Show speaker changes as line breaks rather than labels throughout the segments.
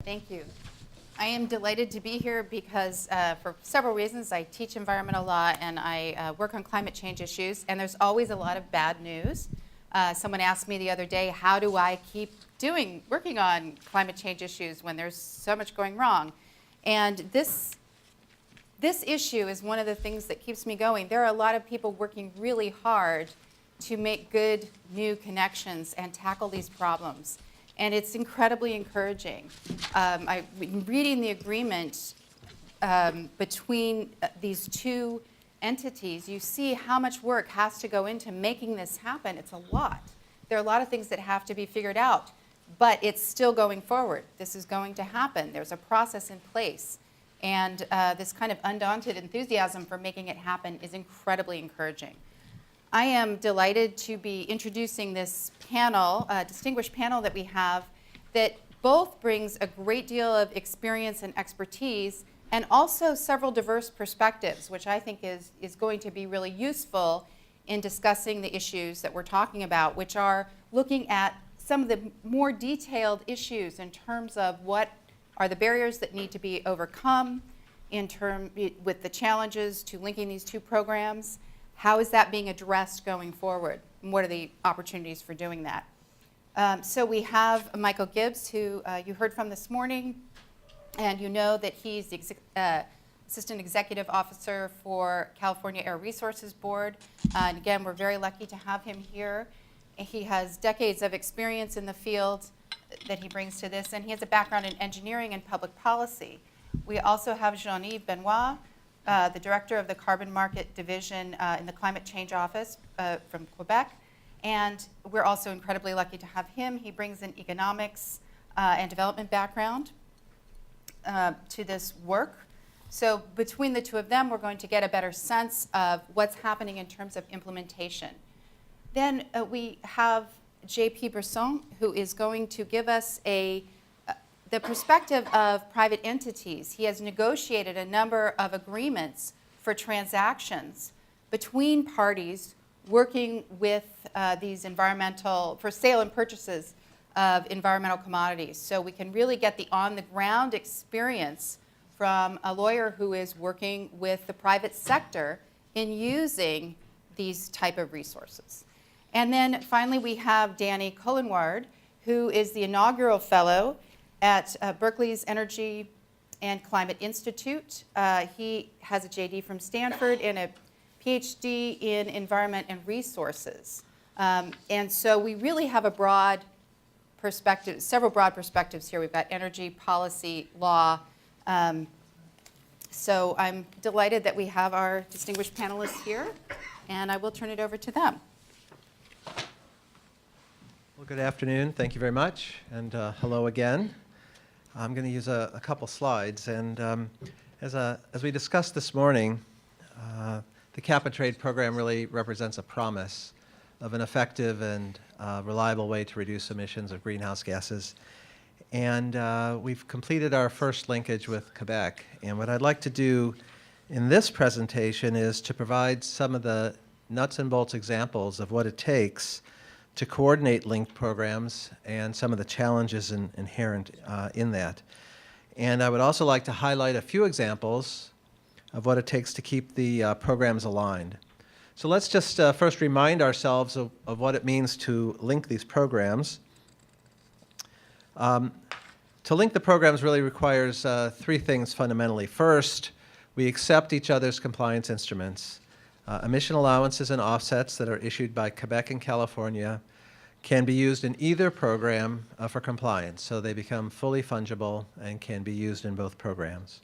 Thank you. I am delighted to be here because for several reasons. I teach environmental law and I work on climate change issues, and there's always a lot of bad news. Someone asked me the other day, how do I keep working on climate change issues when there's so much going wrong? And this issue is one of the things that keeps me going. There are a lot of people working really hard to make good new connections and tackle these problems. And it's incredibly encouraging. I've been reading the agreement between these two entities. You see how much work has to go into making this happen. It's a lot. There are a lot of things that have to be figured out, but it's still going forward. This is going to happen. There's a process in place. And this kind of undaunted enthusiasm for making it happen is incredibly encouraging. I am delighted to be introducing this panel, a distinguished panel that we have, that both brings a great deal of experience and expertise and also several diverse perspectives, which I think is going to be really useful in discussing the issues that we're talking about, which are looking at some of the more detailed issues in terms of what are the barriers that need to be overcome with the challenges to linking these two programs. How is that being addressed going forward? And what are the opportunities for doing that? So we have Michael Gibbs, who you heard from this morning, and you know that he's the Assistant Executive Officer for California Air Resources Board. And again, we're very lucky to have him here. He has decades of experience in the field that he brings to this, and he has a background in engineering and public policy. We also have Jean-Yves Benoit, the Director of the Carbon Market Division in the Climate Change Office from Quebec. And we're also incredibly lucky to have him. He brings an economics and development background to this work. So between the two of them, we're going to get a better sense of what's happening in terms of implementation. Then we have J.P. Bresson, who is going to give us the perspective of private entities. He has negotiated a number of agreements for transactions between parties working with these for sale and purchases of environmental commodities. So we can really get the on-the-ground experience from a lawyer who is working with the private sector in using these type of resources. And then finally, we have Danny Cullenward, who is the inaugural fellow at Berkeley's Energy and Climate Institute. He has a JD from Stanford and a PhD in Environment and Resources. And so we really have a broad perspective, several broad perspectives here. We've got energy, policy, law. So I'm delighted that we have our distinguished panelists here, and I will turn it over to them.
Well, good afternoon. Thank you very much, and hello again. I'm going to use a couple slides, and as we discussed this morning, the cap-and-trade program really represents a promise of an effective and reliable way to reduce emissions of greenhouse gases. And we've completed our first linkage with Quebec, and what I'd like to do in this presentation is to provide some of the nuts and bolts examples of what it takes to coordinate linked programs and some of the challenges inherent in that. And I would also like to highlight a few examples of what it takes to keep the programs aligned. So let's just first remind ourselves of what it means to link these programs. To link the programs really requires three things fundamentally. First, we accept each other's compliance instruments. Emission allowances and offsets that are issued by Quebec and California can be used in either program for compliance, so they become fully fungible and can be used in both programs.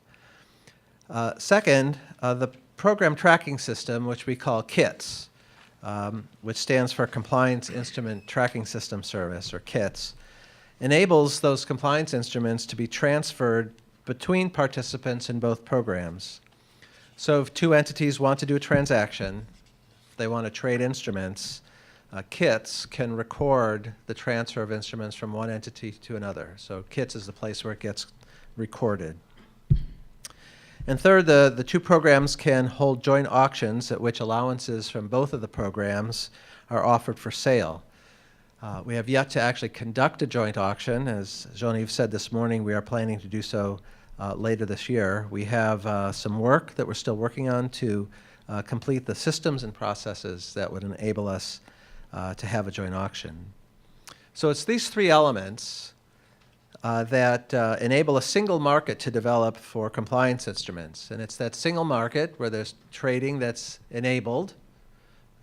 Second, the program tracking system, which we call KITS, which stands for Compliance Instrument Tracking System Service, or KITS, enables those compliance instruments to be transferred between participants in both programs. So if two entities want to do a transaction, they want to trade instruments, KITS can record the transfer of instruments from one entity to another. So KITS is the place where it gets recorded. And third, the two programs can hold joint auctions at which allowances from both of the programs are offered for sale. We have yet to actually conduct a joint auction. As Jean-Yves said this morning, we are planning to do so later this year. We have some work that we're still working on to complete the systems and processes that would enable us to have a joint auction. So it's these three elements that enable a single market to develop for compliance instruments. And it's that single market where there's trading that's enabled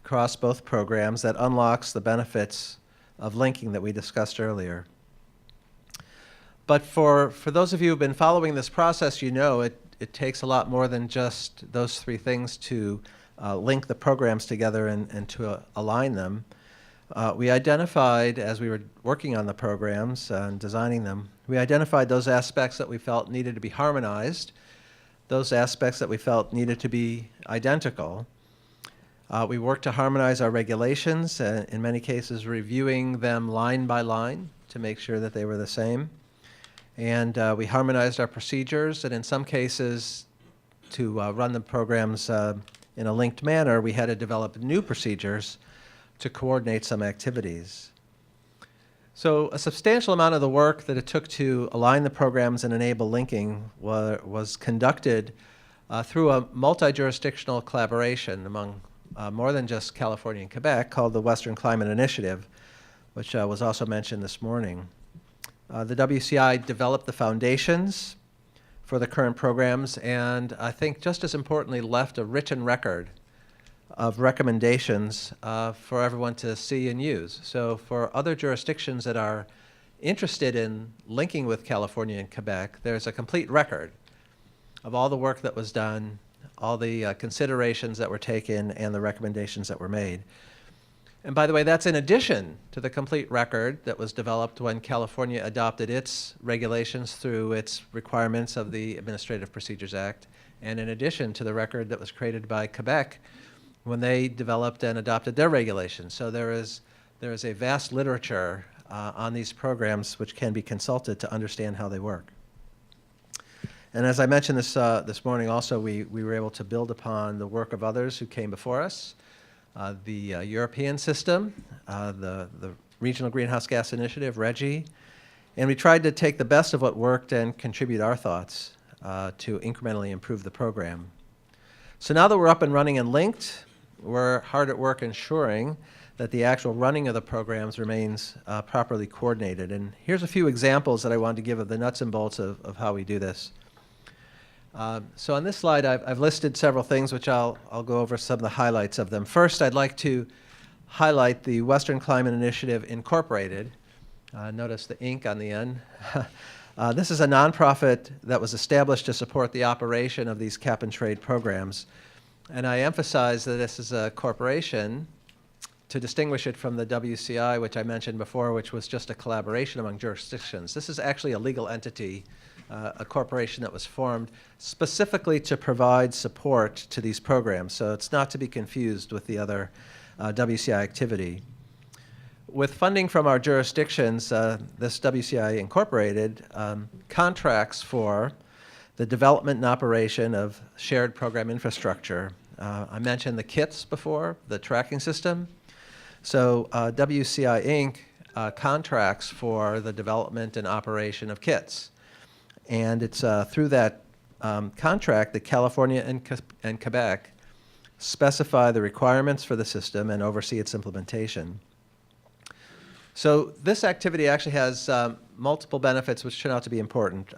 across both programs that unlocks the benefits of linking that we discussed earlier. But for those of you who've been following this process, you know it takes a lot more than just those three things to link the programs together and to align them. We identified, as we were working on the programs and designing them, we identified those aspects that we felt needed to be harmonized, those aspects that we felt needed to be identical. We worked to harmonize our regulations, in many cases reviewing them line by line to make sure that they were the same. And we harmonized our procedures, and in some cases, to run the programs in a linked manner, we had to develop new procedures to coordinate some activities. So a substantial amount of the work that it took to align the programs and enable linking was conducted through a multi-jurisdictional collaboration among more than just California and Quebec, called the Western Climate Initiative, which was also mentioned this morning. The WCI developed the foundations for the current programs, and I think just as importantly left a written record of recommendations for everyone to see and use. So for other jurisdictions that are interested in linking with California and Quebec, there's a complete record of all the work that was done, all the considerations that were taken, and the recommendations that were made. And by the way, that's in addition to the complete record that was developed when California adopted its regulations through its requirements of the Administrative Procedures Act, and in addition to the record that was created by Quebec when they developed and adopted their regulations. So there is a vast literature on these programs which can be consulted to understand how they work. And as I mentioned this morning also, we were able to build upon the work of others who came before us, the European system, the Regional Greenhouse Gas Initiative, RGGI, and we tried to take the best of what worked and contribute our thoughts to incrementally improve the program. So now that we're up and running and linked, we're hard at work ensuring that the actual running of the programs remains properly coordinated. And here's a few examples that I wanted to give of the nuts and bolts of how we do this. So on this slide, I've listed several things, which I'll go over some of the highlights of them. First, I'd like to highlight the Western Climate Initiative Incorporated. Notice the ink on the end. This is a nonprofit that was established to support the operation of these cap-and-trade programs. And I emphasize that this is a corporation to distinguish it from the WCI, which I mentioned before, which was just a collaboration among jurisdictions. This is actually a legal entity, a corporation that was formed specifically to provide support to these programs. So it's not to be confused with the other WCI activity. With funding from our jurisdictions, this WCI Incorporated contracts for the development and operation of shared program infrastructure. I mentioned the kits before, the tracking system. So WCI Inc. Contracts for the development and operation of kits. And it's through that contract that California and Quebec specify the requirements for the system and oversee its implementation. So this activity actually has multiple benefits which turn out to be important.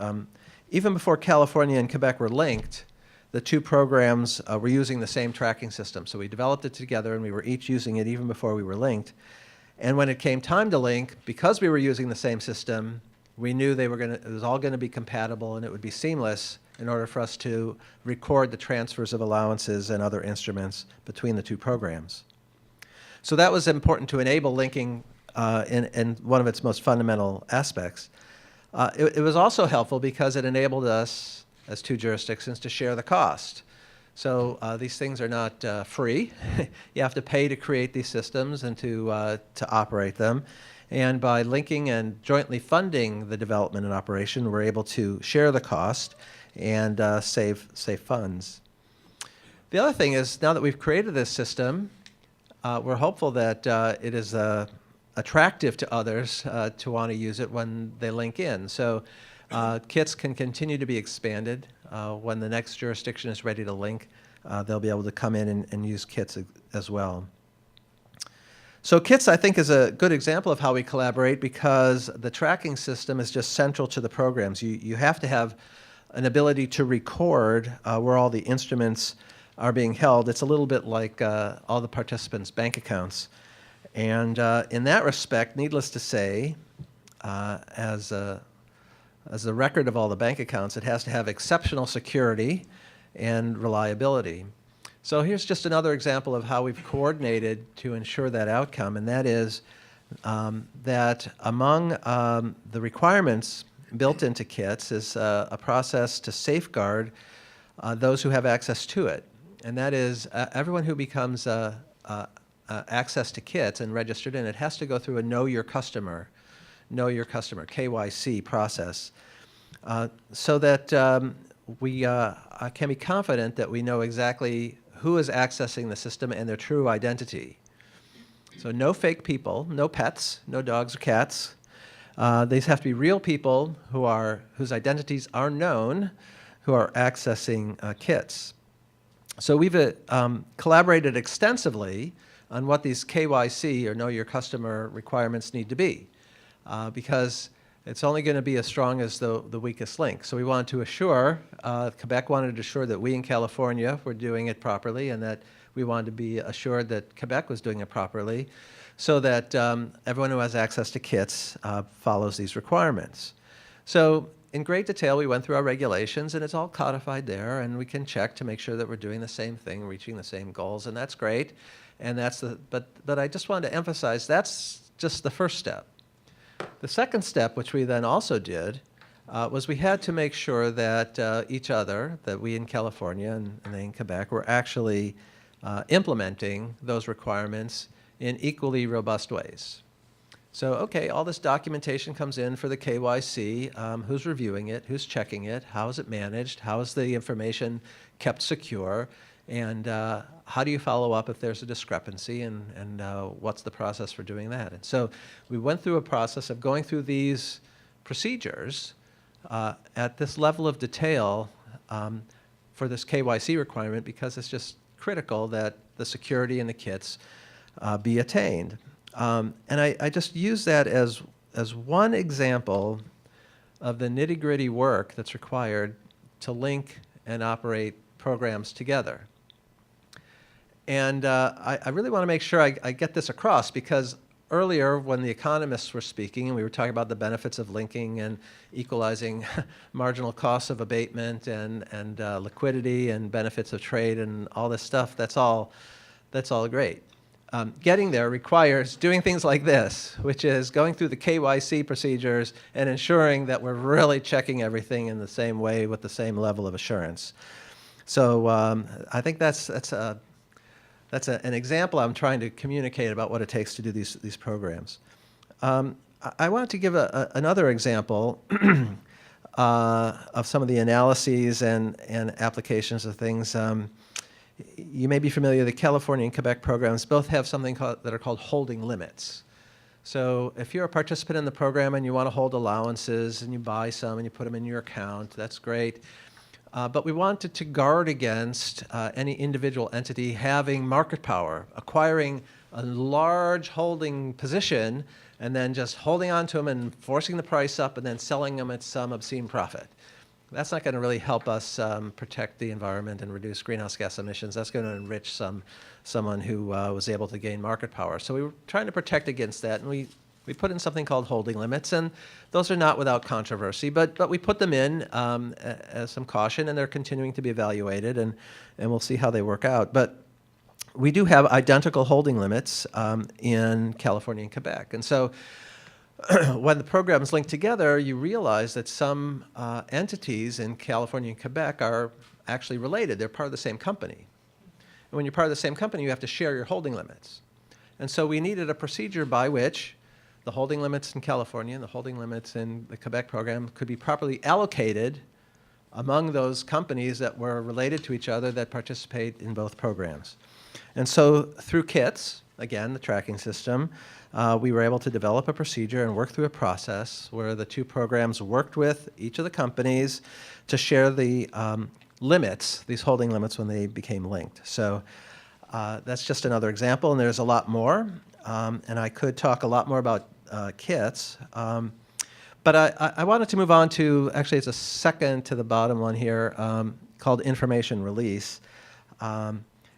Even before California and Quebec were linked, the two programs were using the same tracking system. So we developed it together, and we were each using it even before we were linked. And when it came time to link, because we were using the same system, we knew it was all going to be compatible and it would be seamless in order for us to record the transfers of allowances and other instruments between the two programs. So that was important to enable linking in one of its most fundamental aspects. It was also helpful because it enabled us, as two jurisdictions, to share the cost. So these things are not free. You have to pay to create these systems and to operate them. And by linking and jointly funding the development and operation, we're able to share the cost and save funds. The other thing is, now that we've created this system, we're hopeful that it is a attractive to others to want to use it when they link in. So kits can continue to be expanded. When the next jurisdiction is ready to link, they'll be able to come in and use kits as well. So kits, I think, is a good example of how we collaborate because the tracking system is just central to the programs. You have to have an ability to record where all the instruments are being held. It's a little bit like all the participants' bank accounts. And in that respect, needless to say, as a record of all the bank accounts, it has to have exceptional security and reliability. So here's just another example of how we've coordinated to ensure that outcome, and that is that among the requirements built into kits is a process to safeguard those who have access to it. And that is everyone who becomes access to kits and registered in it has to go through a Know Your Customer, KYC process, so that we can be confident that we know exactly who is accessing the system and their true identity. So no fake people, no pets, no dogs or cats. These have to be real people whose identities are known, who are accessing kits. So we've collaborated extensively on what these KYC, or Know Your Customer, requirements need to be, because it's only going to be as strong as the weakest link. So we wanted to assure, Quebec wanted to assure that we in California were doing it properly, and that we wanted to be assured that Quebec was doing it properly, so that everyone who has access to kits follows these requirements. So in great detail, we went through our regulations, and it's all codified there, and we can check to make sure that we're doing the same thing, reaching the same goals, and that's great. And that's but I just wanted to emphasize that's just the first step. The second step, which we then also did, was we had to make sure that each other, that we in California and they in Quebec, were actually implementing those requirements in equally robust ways. So, okay, all this documentation comes in for the KYC. Who's reviewing it? Who's checking it? How is it managed? How is the information kept secure? And how do you follow up if there's a discrepancy, and what's the process for doing that? And so we went through a process of going through these procedures at this level of detail for this KYC requirement, because it's just critical that the security in the kits be attained. And I just use that as one example of the nitty-gritty work that's required to link and operate programs together. And I really want to make sure I get this across, because earlier when the economists were speaking and we were talking about the benefits of linking and equalizing marginal costs of abatement and liquidity and benefits of trade and all this stuff, that's all great. Getting there requires doing things like this, which is going through the KYC procedures and ensuring that we're really checking everything in the same way with the same level of assurance. So I think that's an example I'm trying to communicate about what it takes to do these programs. I wanted to give another example of some of the analyses and applications of things. You may be familiar, the California and Quebec programs both have something that are called holding limits. So if you're a participant in the program and you want to hold allowances and you buy some and you put them in your account, that's great. But we wanted to guard against any individual entity having market power, acquiring a large holding position and then just holding on to them and forcing the price up and then selling them at some obscene profit. That's not going to really help us protect the environment and reduce greenhouse gas emissions. That's going to enrich someone who was able to gain market power. So we were trying to protect against that, and we put in something called holding limits, and those are not without controversy, but we put them in as some caution, and they're continuing to be evaluated, and we'll see how they work out. But we do have identical holding limits in California and Quebec. And so when the programs link together, you realize that some entities in California and Quebec are actually related. They're part of the same company. And when you're part of the same company, you have to share your holding limits. And so we needed a procedure by which the holding limits in California and the holding limits in the Quebec program could be properly allocated among those companies that were related to each other that participate in both programs. And so through kits, again, the tracking system, we were able to develop a procedure and work through a process where the two programs worked with each of the companies to share the limits, these holding limits, when they became linked. So that's just another example, and there's a lot more. And I could talk a lot more about kits. But I wanted to move on to, actually it's a second to the bottom one here, called information release.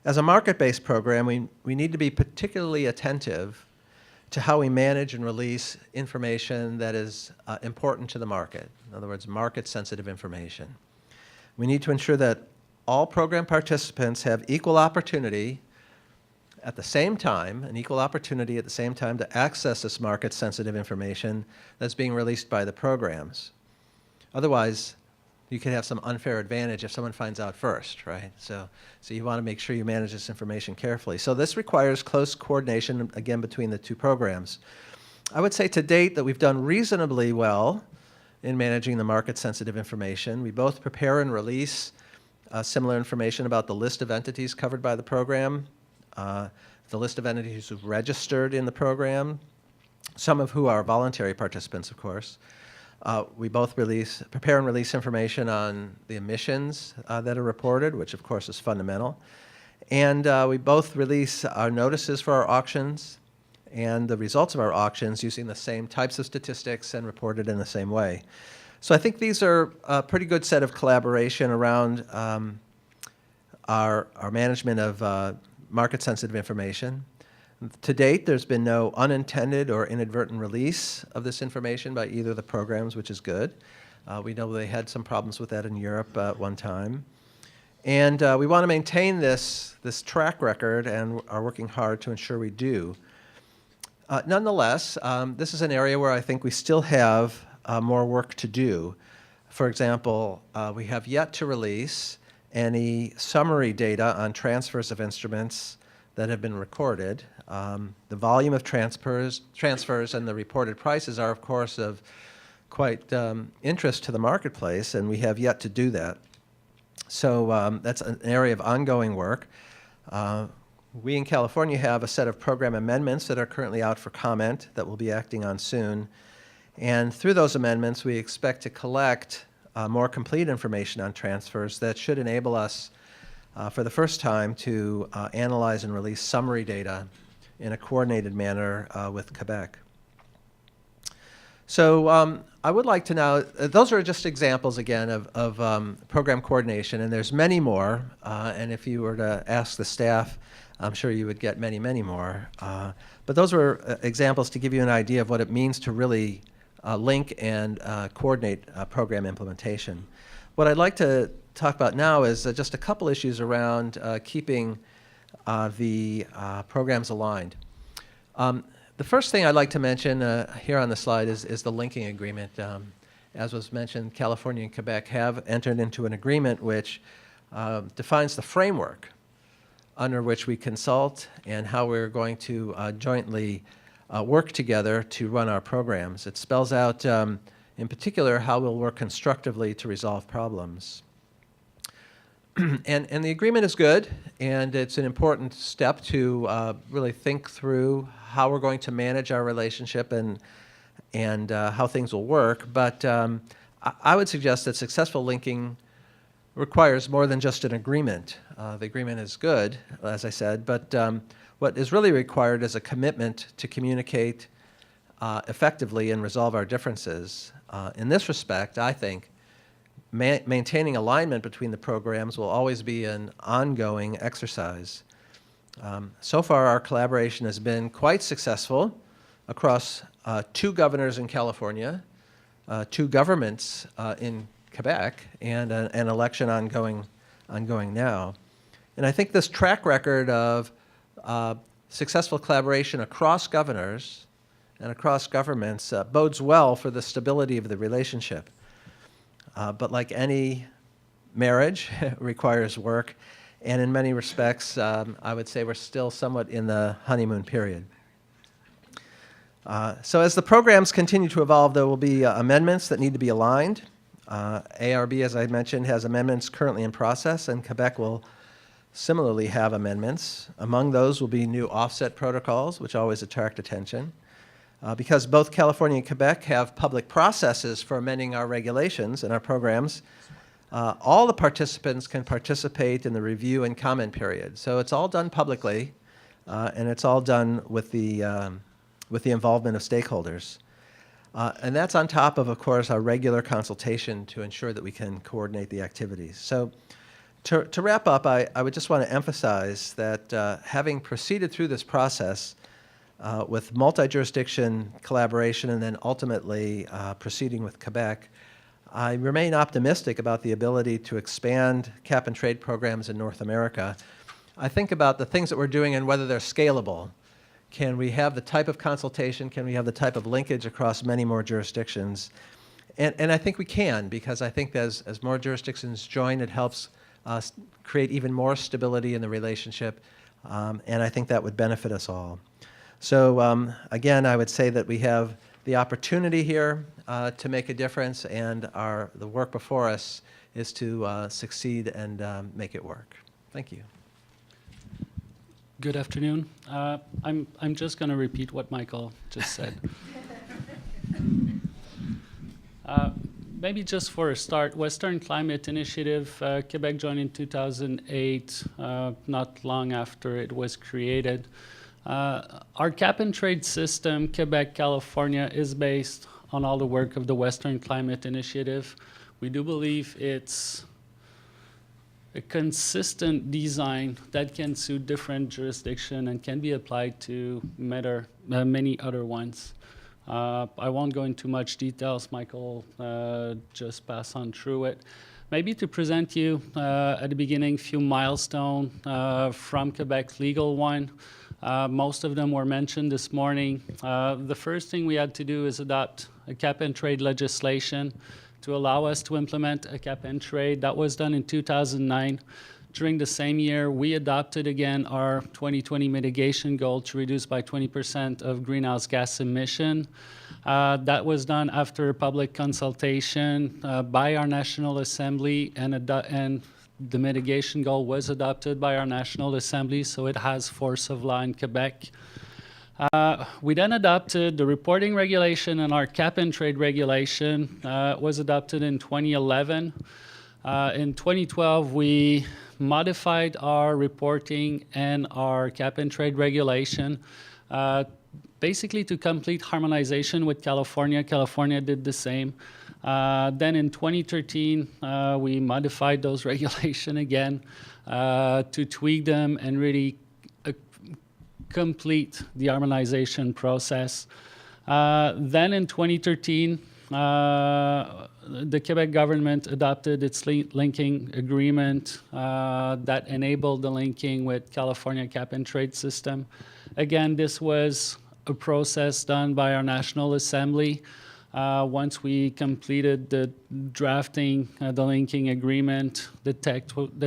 As a market-based program, we need to be particularly attentive to how we manage and release information that is important to the market. In other words, market-sensitive information. We need to ensure that all program participants have equal opportunity at the same time, an equal opportunity at the same time to access this market-sensitive information that's being released by the programs. Otherwise, you could have some unfair advantage if someone finds out first, right? So you want to make sure you manage this information carefully. So this requires close coordination, again, between the two programs. I would say to date that we've done reasonably well in managing the market-sensitive information. We both prepare and release similar information about the list of entities covered by the program, the list of entities who've registered in the program, some of who are voluntary participants, of course. We both prepare and release information on the emissions that are reported, which of course is fundamental. And we both release our notices for our auctions and the results of our auctions using the same types of statistics and reported in the same way. So I think these are a pretty good set of collaboration around our management of market-sensitive information. To date, there's been no unintended or inadvertent release of this information by either of the programs, which is good. We know they had some problems with that in Europe at one time. And we want to maintain this track record and are working hard to ensure we do. Nonetheless, this is an area where I think we still have more work to do. For example, we have yet to release any summary data on transfers of instruments that have been recorded. The volume of transfers and the reported prices are, of course, of quite interest to the marketplace, and we have yet to do that. So that's an area of ongoing work. We in California have a set of program amendments that are currently out for comment that we'll be acting on soon. And through those amendments, we expect to collect more complete information on transfers that should enable us for the first time to analyze and release summary data in a coordinated manner with Quebec. So I would like to now, those are just examples again of program coordination, and there's many more, and if you were to ask the staff, I'm sure you would get many, many more. But those were examples to give you an idea of what it means to really link and coordinate program implementation. What I'd like to talk about now is just a couple issues around keeping the programs aligned. The first thing I'd like to mention here on the slide is the linking agreement. As was mentioned, California and Quebec have entered into an agreement which defines the framework under which we consult and how we're going to jointly work together to run our programs. It spells out, in particular, how we'll work constructively to resolve problems. And the agreement is good, and it's an important step to really think through how we're going to manage our relationship and how things will work. But I would suggest that successful linking requires more than just an agreement. The agreement is good, as I said, but what is really required is a commitment to communicate effectively and resolve our differences. In this respect, I think maintaining alignment between the programs will always be an ongoing exercise. So far, our collaboration has been quite successful across 2 governors in California, 2 governments in Quebec, and an election ongoing now. And I think this track record of successful collaboration across governors and across governments bodes well for the stability of the relationship. But like any marriage, it requires work. And in many respects, I would say we're still somewhat in the honeymoon period. So as the programs continue to evolve, there will be amendments that need to be aligned. ARB, as I mentioned, has amendments currently in process, and Quebec will similarly have amendments. Among those will be new offset protocols, which always attract attention. Because both California and Quebec have public processes for amending our regulations and our programs, all the participants can participate in the review and comment period. So it's all done publicly, and it's all done with the involvement of stakeholders. And that's on top of course, our regular consultation to ensure that we can coordinate the activities. So to wrap up, I would just want to emphasize that having proceeded through this process with multi-jurisdiction collaboration and then ultimately proceeding with Quebec, I remain optimistic about the ability to expand cap-and-trade programs in North America. I think about the things that we're doing and whether they're scalable. Can we have the type of consultation? Can we have the type of linkage across many more jurisdictions? And I think we can, because I think as more jurisdictions join, it helps us create even more stability in the relationship, and I think that would benefit us all. So again, I would say that we have the opportunity here to make a difference, and the work before us is to succeed and make it work. Thank you.
Good afternoon. I'm just going to repeat what Michael just said. Maybe just for a start, Western Climate Initiative, Quebec joined in 2008, not long after it was created. Our cap-and-trade system, Quebec, California, is based on all the work of the Western Climate Initiative. We do believe it's a consistent design that can suit different jurisdictions and can be applied to many other ones. I won't go into much details. Michael just passed on through it. Maybe to present you at the beginning a few milestones from Quebec Legal One. Most of them were mentioned this morning. The first thing we had to do is adopt a cap-and-trade legislation to allow us to implement a cap-and-trade. That was done in 2009. During the same year, we adopted again our 2020 mitigation goal to reduce by 20% of greenhouse gas emission. That was done after public consultation by our National Assembly, and the mitigation goal was adopted by our National Assembly, so it has force of law in Quebec. We then adopted the reporting regulation, and our cap-and-trade regulation was adopted in 2011. In 2012, we modified our reporting and our cap-and-trade regulation, basically to complete harmonization with California. California did the same. Then in 2013, we modified those regulations again to tweak them and really complete the harmonization process. Then in 2013, the Quebec government adopted its linking agreement that enabled the linking with California cap-and-trade system. Again, this was a process done by our National Assembly. Once we completed the drafting, the linking agreement, the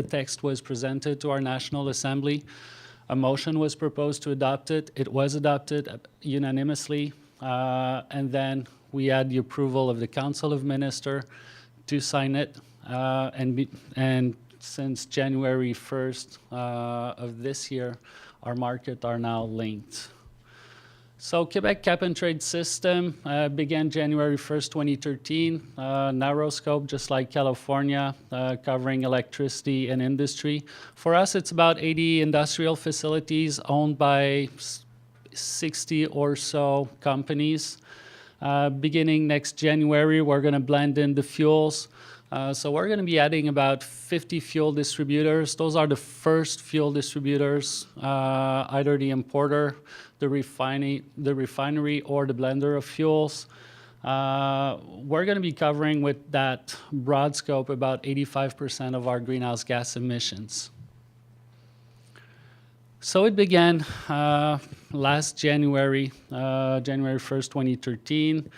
text was presented to our National Assembly. A motion was proposed to adopt it. It was adopted unanimously, and then we had the approval of the Council of Ministers to sign it, and since January 1st of this year, our markets are now linked. So Quebec cap-and-trade system began January 1st, 2013, narrow scope, just like California, covering electricity and industry. For us, it's about 80 industrial facilities owned by 60 or so companies. Beginning next January, we're going to blend in the fuels. So we're going to be adding about 50 fuel distributors. Those are the first fuel distributors, either the importer, the refinery, or the blender of fuels. We're going to be covering with that broad scope about 85% of our greenhouse gas emissions. So it began last January, January 1st, 2013.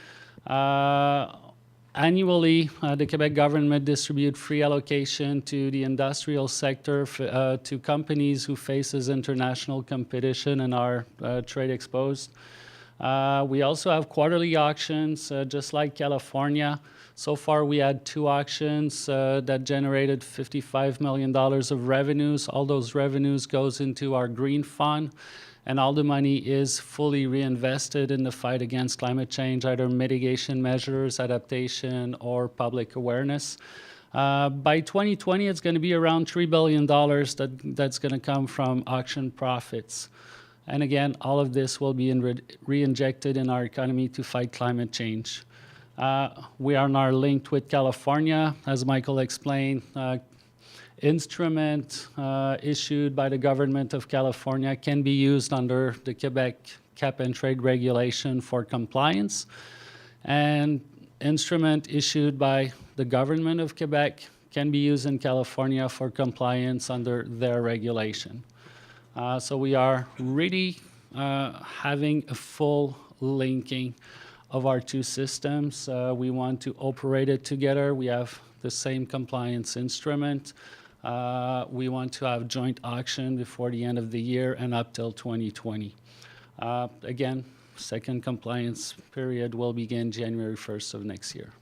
Annually, the Quebec government distributes free allocation to the industrial sector to companies who faces international competition and are trade exposed. We also have quarterly auctions, just like California. So far, we had 2 auctions that generated $55 million of revenues. All those revenues goes into our green fund, and all the money is fully reinvested in the fight against climate change, either mitigation measures, adaptation, or public awareness. By 2020, it's going to be around $3 billion that's going to come from auction profits. And again, all of this will be re-injected in our economy to fight climate change. We are now linked with California, as Michael explained. Instrument issued by the government of California can be used under the Quebec cap and trade regulation for compliance. And instrument issued by the government of Quebec can be used in California for compliance under their regulation. So we are really having a full linking of our 2 systems. We want to operate it together. We have the same compliance instrument. We want to have joint auction before the end of the year and up till 2020. Again, second compliance period will begin January 1st of next year.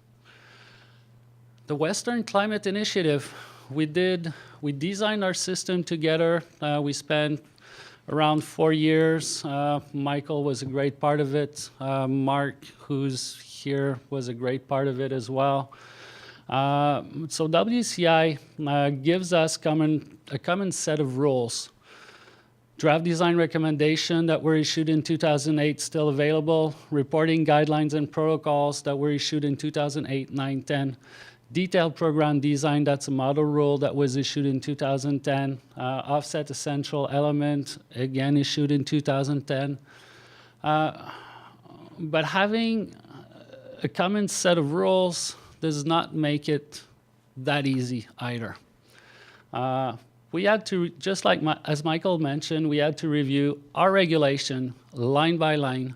The Western Climate Initiative, we designed our system together. We spent around 4 years. Michael was a great part of it. Mark, who's here, was a great part of it as well. So WCI gives us a common set of rules. Draft design recommendation that were issued in 2008 still available. Reporting guidelines and protocols that were issued in 2008, 9, 10. Detailed program design, that's a model rule that was issued in 2010. Offset essential element, again issued in 2010. But having a common set of rules does not make it that easy either. We had to, just like as Michael mentioned, we had to review our regulation line by line,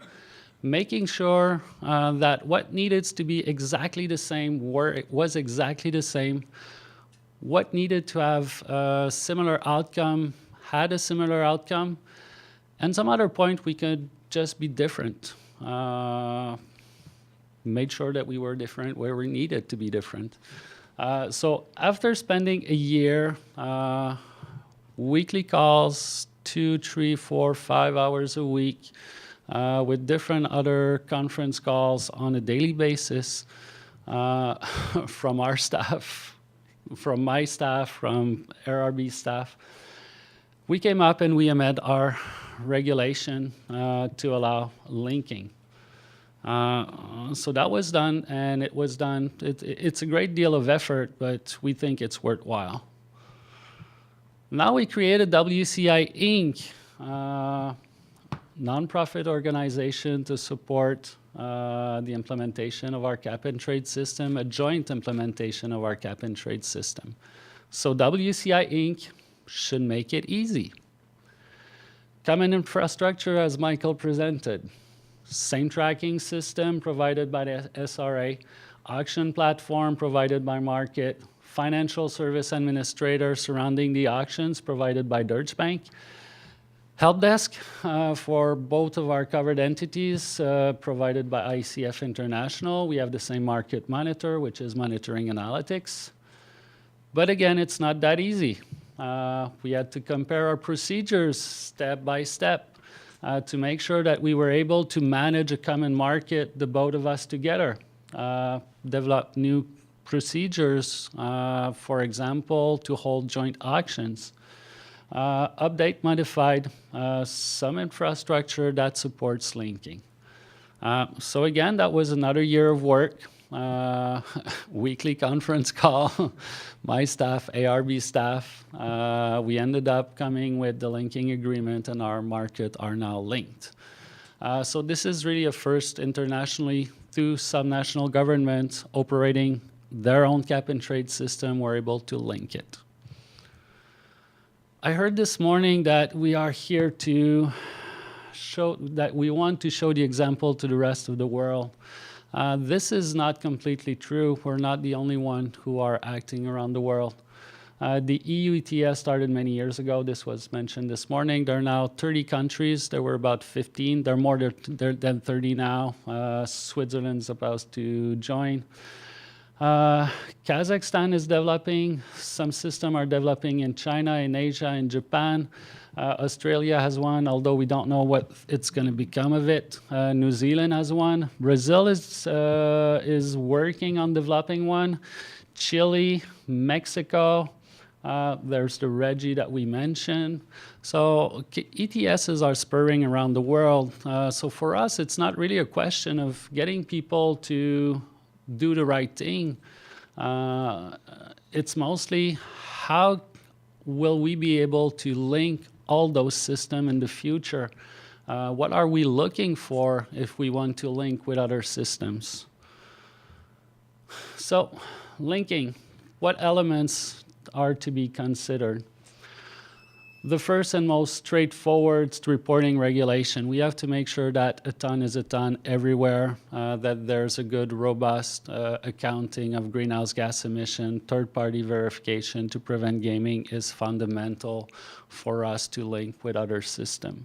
making sure that what needed to be exactly the same was exactly the same. What needed to have a similar outcome had a similar outcome. And some other point we could just be different. Made sure that we were different where we needed to be different. So after spending a year, weekly calls, 2, 3, 4, 5 hours a week, with different other conference calls on a daily basis from our staff, from my staff, from RRB staff, we came up and we amended our regulation to allow linking. So that was done, and it was done. It's a great deal of effort, but we think it's worthwhile. Now we created WCI Inc., nonprofit organization to support the implementation of our cap and trade system, a joint implementation of our cap and trade system. So WCI Inc. should make it easy. Common infrastructure, as Michael presented. Same tracking system provided by the SRA, auction platform provided by Market, financial service administrator surrounding the auctions provided by Deutsche Bank, help desk for both of our covered entities provided by ICF International. We have the same market monitor, which is monitoring analytics. But again, it's not that easy. We had to compare our procedures step by step to make sure that we were able to manage a common market, the both of us together. Develop new procedures, for example, to hold joint auctions. Update, modified some infrastructure that supports linking. So again, that was another year of work. Weekly conference call, my staff, ARB staff. We ended up coming with the linking agreement, and our market are now linked. So this is really a first internationally. Two subnational governments operating their own cap and trade system were able to link it. I heard this morning that we are here to show that we want to show the example to the rest of the world. This is not completely true. We're not the only one who are acting around the world. The EU ETS started many years ago. This was mentioned this morning. There are now 30 countries. There were about 15. There are more than 30 now. Switzerland's about to join. Kazakhstan is developing. Some systems are developing in China, in Asia, in Japan. Australia has one, although we don't know what it's going to become of it. New Zealand has one. Brazil is working on developing one. Chile, Mexico. There's the REGI that we mentioned. So ETSs are spurring around the world. So for us, it's not really a question of getting people to do the right thing. It's mostly how will we be able to link all those systems in the future? What are we looking for if we want to link with other systems? So linking, what elements are to be considered? The first and most straightforward is reporting regulation. We have to make sure that a ton is a ton everywhere, that there's a good, robust accounting of greenhouse gas emission. Third-party verification to prevent gaming is fundamental for us to link with other systems.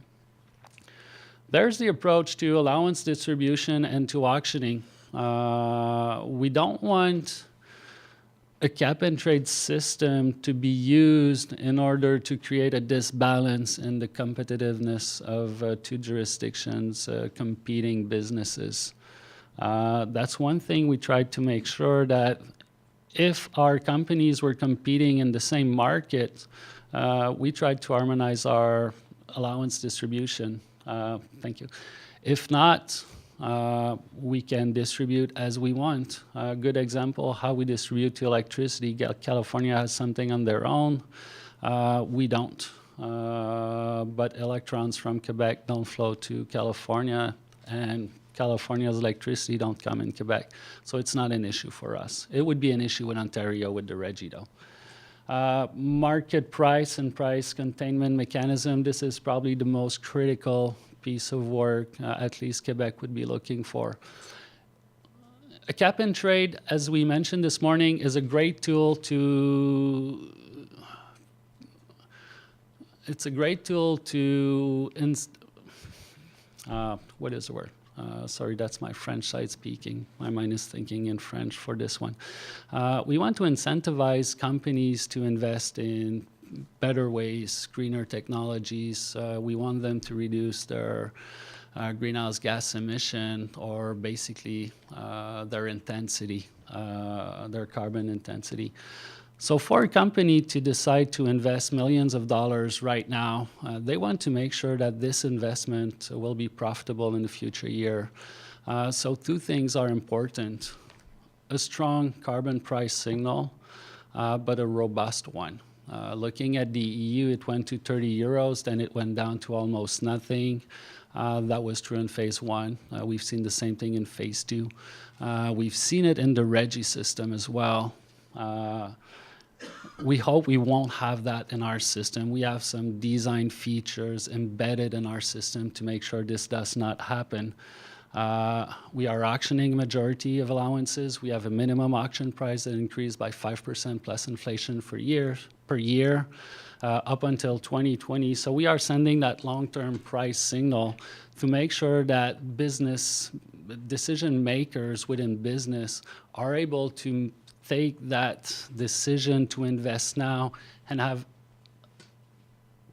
There's the approach to allowance distribution and to auctioning. We don't want a cap-and-trade system to be used in order to create a disbalance in the competitiveness of two jurisdictions competing businesses. That's one thing we tried to make sure that if our companies were competing in the same market, we tried to harmonize our allowance distribution. Thank you. If not, we can distribute as we want. A good example, how we distribute to electricity. California has something on their own. We don't. But electrons from Quebec don't flow to California, and California's electricity don't come in Quebec. So it's not an issue for us. It would be an issue in Ontario with the REGI, though. Market price and price containment mechanism. This is probably the most critical piece of work, at least Quebec would be looking for. A cap and trade, as we mentioned this morning, is a great tool to, what is the word? Sorry, that's my French side speaking. My mind is thinking in French for this one. We want to incentivize companies to invest in better ways, greener technologies. We want them to reduce their greenhouse gas emission, or basically their intensity, their carbon intensity. So for a company to decide to invest millions of dollars right now, they want to make sure that this investment will be profitable in the future year. So two things are important: a strong carbon price signal, but a robust one. Looking at the EU, it went to 30 euros, then it went down to almost nothing. That was true in phase one. We've seen the same thing in phase two. We've seen it in the REGI system as well. We hope we won't have that in our system. We have some design features embedded in our system to make sure this does not happen. We are auctioning a majority of allowances. We have a minimum auction price that increased by 5% plus inflation per year up until 2020. So we are sending that long-term price signal to make sure that business decision makers within business are able to take that decision to invest now and have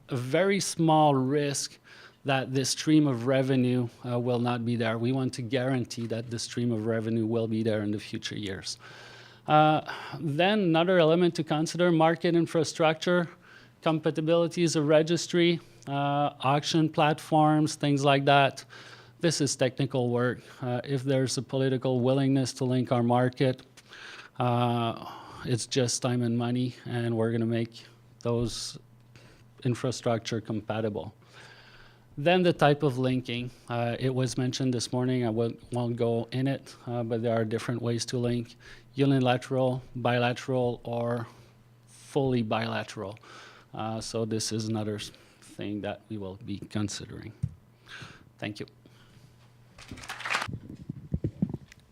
a very small risk that this stream of revenue will not be there. We want to guarantee that the stream of revenue will be there in the future years. Then another element to consider, market infrastructure, compatibilities of registry, auction platforms, things like that. This is technical work. If there's a political willingness to link our market, it's just time and money, and we're going to make those infrastructure compatible. Then the type of linking. It was mentioned this morning. I won't go in it, but there are different ways to link: unilateral, bilateral, or fully bilateral. So this is another thing that we will be considering. Thank you.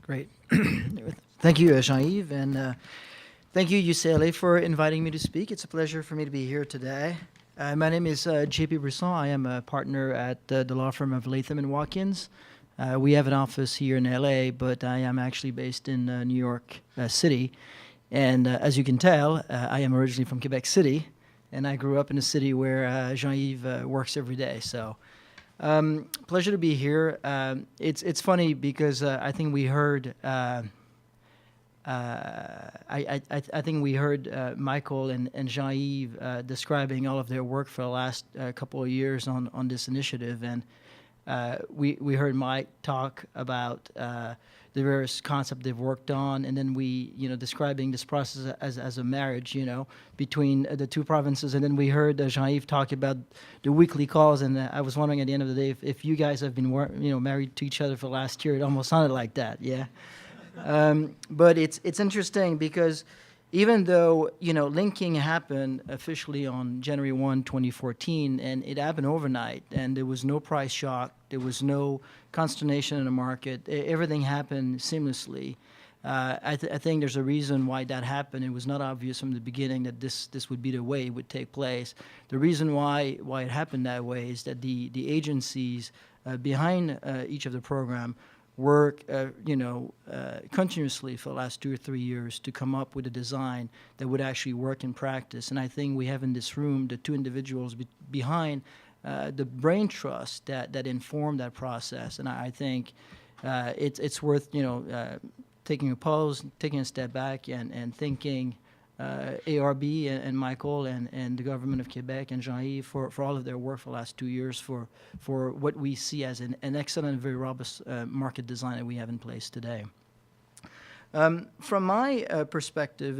Great. Thank you, Jean-Yves. And Thank you, UCLA, for inviting me to speak. It's a pleasure for me to be here today. My name is JP Brisson. I am a partner at the law firm of Latham & Watkins. We have an office here in LA, but I am actually based in New York City. And as you can tell, I am originally from Quebec City, and I grew up in a city where Jean-Yves works every day. So, pleasure to be here. It's funny because I think we heard I think we heard Michael and Jean-Yves describing all of their work for the last couple of years on this initiative, and we heard Mike talk about the various concepts they've worked on, and then we, describing this process as a marriage, between the two provinces, and then we heard Jean-Yves talk about the weekly calls, and I was wondering at the end of the day if you guys have been, married to each other for the last year. It almost sounded like that, yeah. But it's interesting because even though, linking happened officially on January 1, 2014, and it happened overnight, and there was no price shock, there was no consternation in the market, everything happened seamlessly. I think there's a reason why that happened. It was not obvious from the beginning that this would be the way it would take place. The reason why it happened that way is that the agencies behind each of the program work, continuously for the last 2 or 3 years to come up with a design that would actually work in practice. And I think we have in this room the two individuals behind the brain trust that inform that process. And I think it's worth, taking a pause, taking a step back, and thinking ARB and Michael and the government of Quebec and Jean-Yves for all of their work for the last 2 years for what we see as an excellent and very robust market design that we have in place today. From my perspective,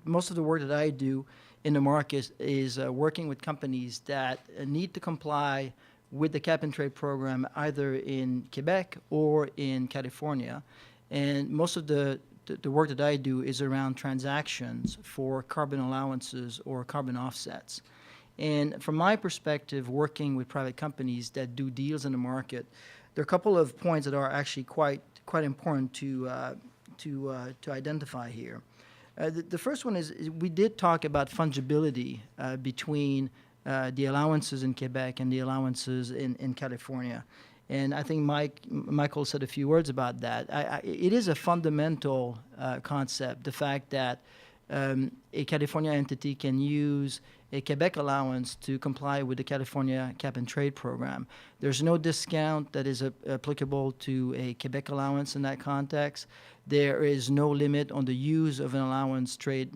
most of the work that I do in the market is working with companies that need to comply with the cap-and-trade program either in Quebec or in California. And most of the work that I do is around transactions for carbon allowances or carbon offsets. And from my perspective, working with private companies that do deals in the market, there are a couple of points that are actually quite important to identify here. The first one is we did talk about fungibility between the allowances in Quebec and the allowances in California. And I think Michael said a few words about that. It is a fundamental concept, the fact that a California entity can use a Quebec allowance to comply with the California cap-and-trade program. There's no discount that is applicable to a Quebec allowance in that context. There is no limit on the use of an allowance trade,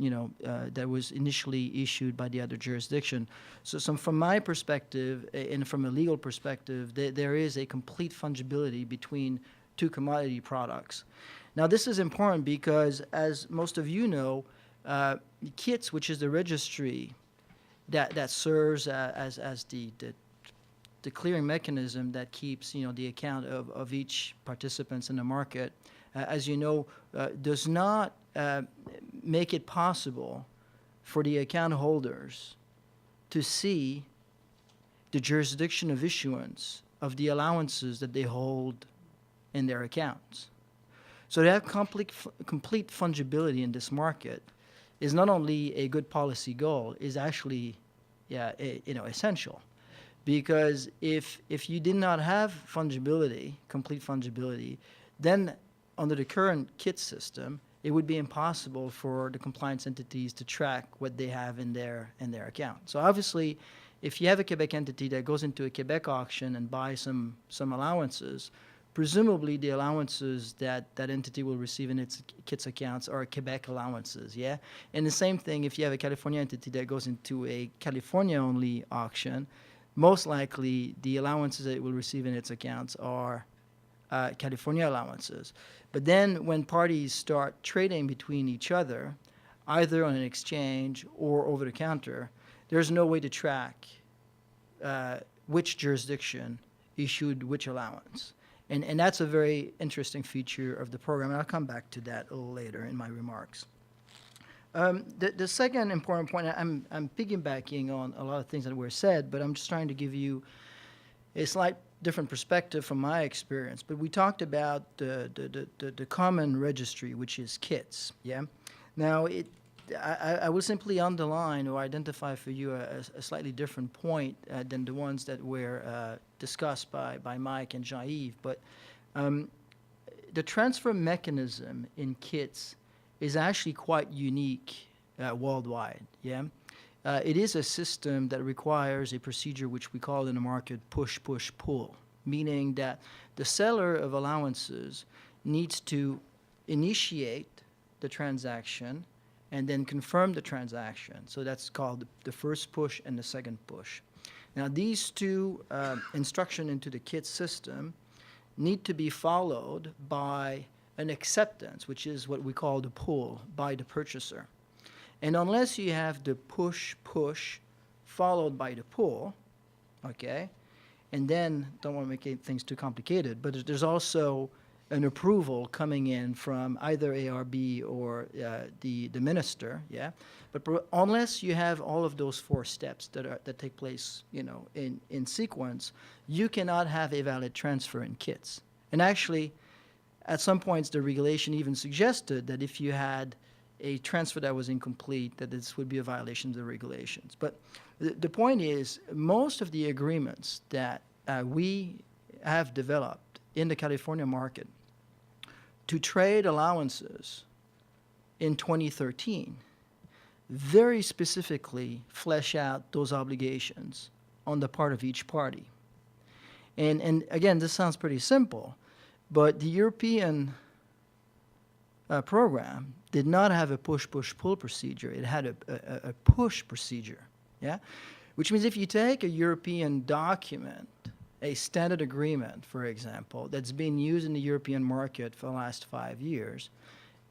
that was initially issued by the other jurisdiction. So from my perspective, and from a legal perspective, there is a complete fungibility between two commodity products. Now, this is important because, as most of you know, KITS, which is the registry that serves as the clearing mechanism that keeps, the account of each participants in the market, as you know, does not make it possible for the account holders to see the jurisdiction of issuance of the allowances that they hold in their accounts. So to have complete fungibility in this market is not only a good policy goal, is actually essential. Because if you did not have fungibility, complete fungibility, then under the current KIT system, it would be impossible for the compliance entities to track what they have in their account. So obviously, if you have a Quebec entity that goes into a Quebec auction and buys some allowances, presumably the allowances that entity will receive in its KITS accounts are Quebec allowances, yeah? And the same thing if you have a California entity that goes into a California-only auction, most likely the allowances that it will receive in its accounts are California allowances. But then when parties start trading between each other, either on an exchange or over the counter, there's no way to track which jurisdiction issued which allowance. And that's a very interesting feature of the program, and I'll come back to that a little later in my remarks. The second important point, I'm piggybacking on a lot of things that were said, but I'm just trying to give you a slight different perspective from my experience. But we talked about the common registry, which is KITS, yeah? Now, I will simply underline or identify for you a slightly different point than the ones that were discussed by Mike and Jean-Yves. But the transfer mechanism in kits is actually quite unique worldwide. Yeah, it is a system that requires a procedure which we call in the market push-push-pull, meaning that the seller of allowances needs to initiate the transaction and then confirm the transaction. So that's called the first push and the second push. Now, these two instructions into the kit system need to be followed by an acceptance, which is what we call the pull by the purchaser. And unless you have the push-push followed by the pull, okay, and then don't want to make things too complicated, but there's also an approval coming in from either ARB or the minister, yeah. But unless you have all of those four steps that take place, you know, in sequence, you cannot have a valid transfer in kits. And actually, at some points, the regulation even suggested that if you had a transfer that was incomplete, that this would be a violation of the regulations. But the point is, most of the agreements that we have developed in the California market to trade allowances in 2013 very specifically flesh out those obligations on the part of each party. And again, this sounds pretty simple, but the European program did not have a push-push-pull procedure. It had a push procedure, yeah? Which means if you take a European document, a standard agreement, for example, that's been used in the European market for the last 5 years,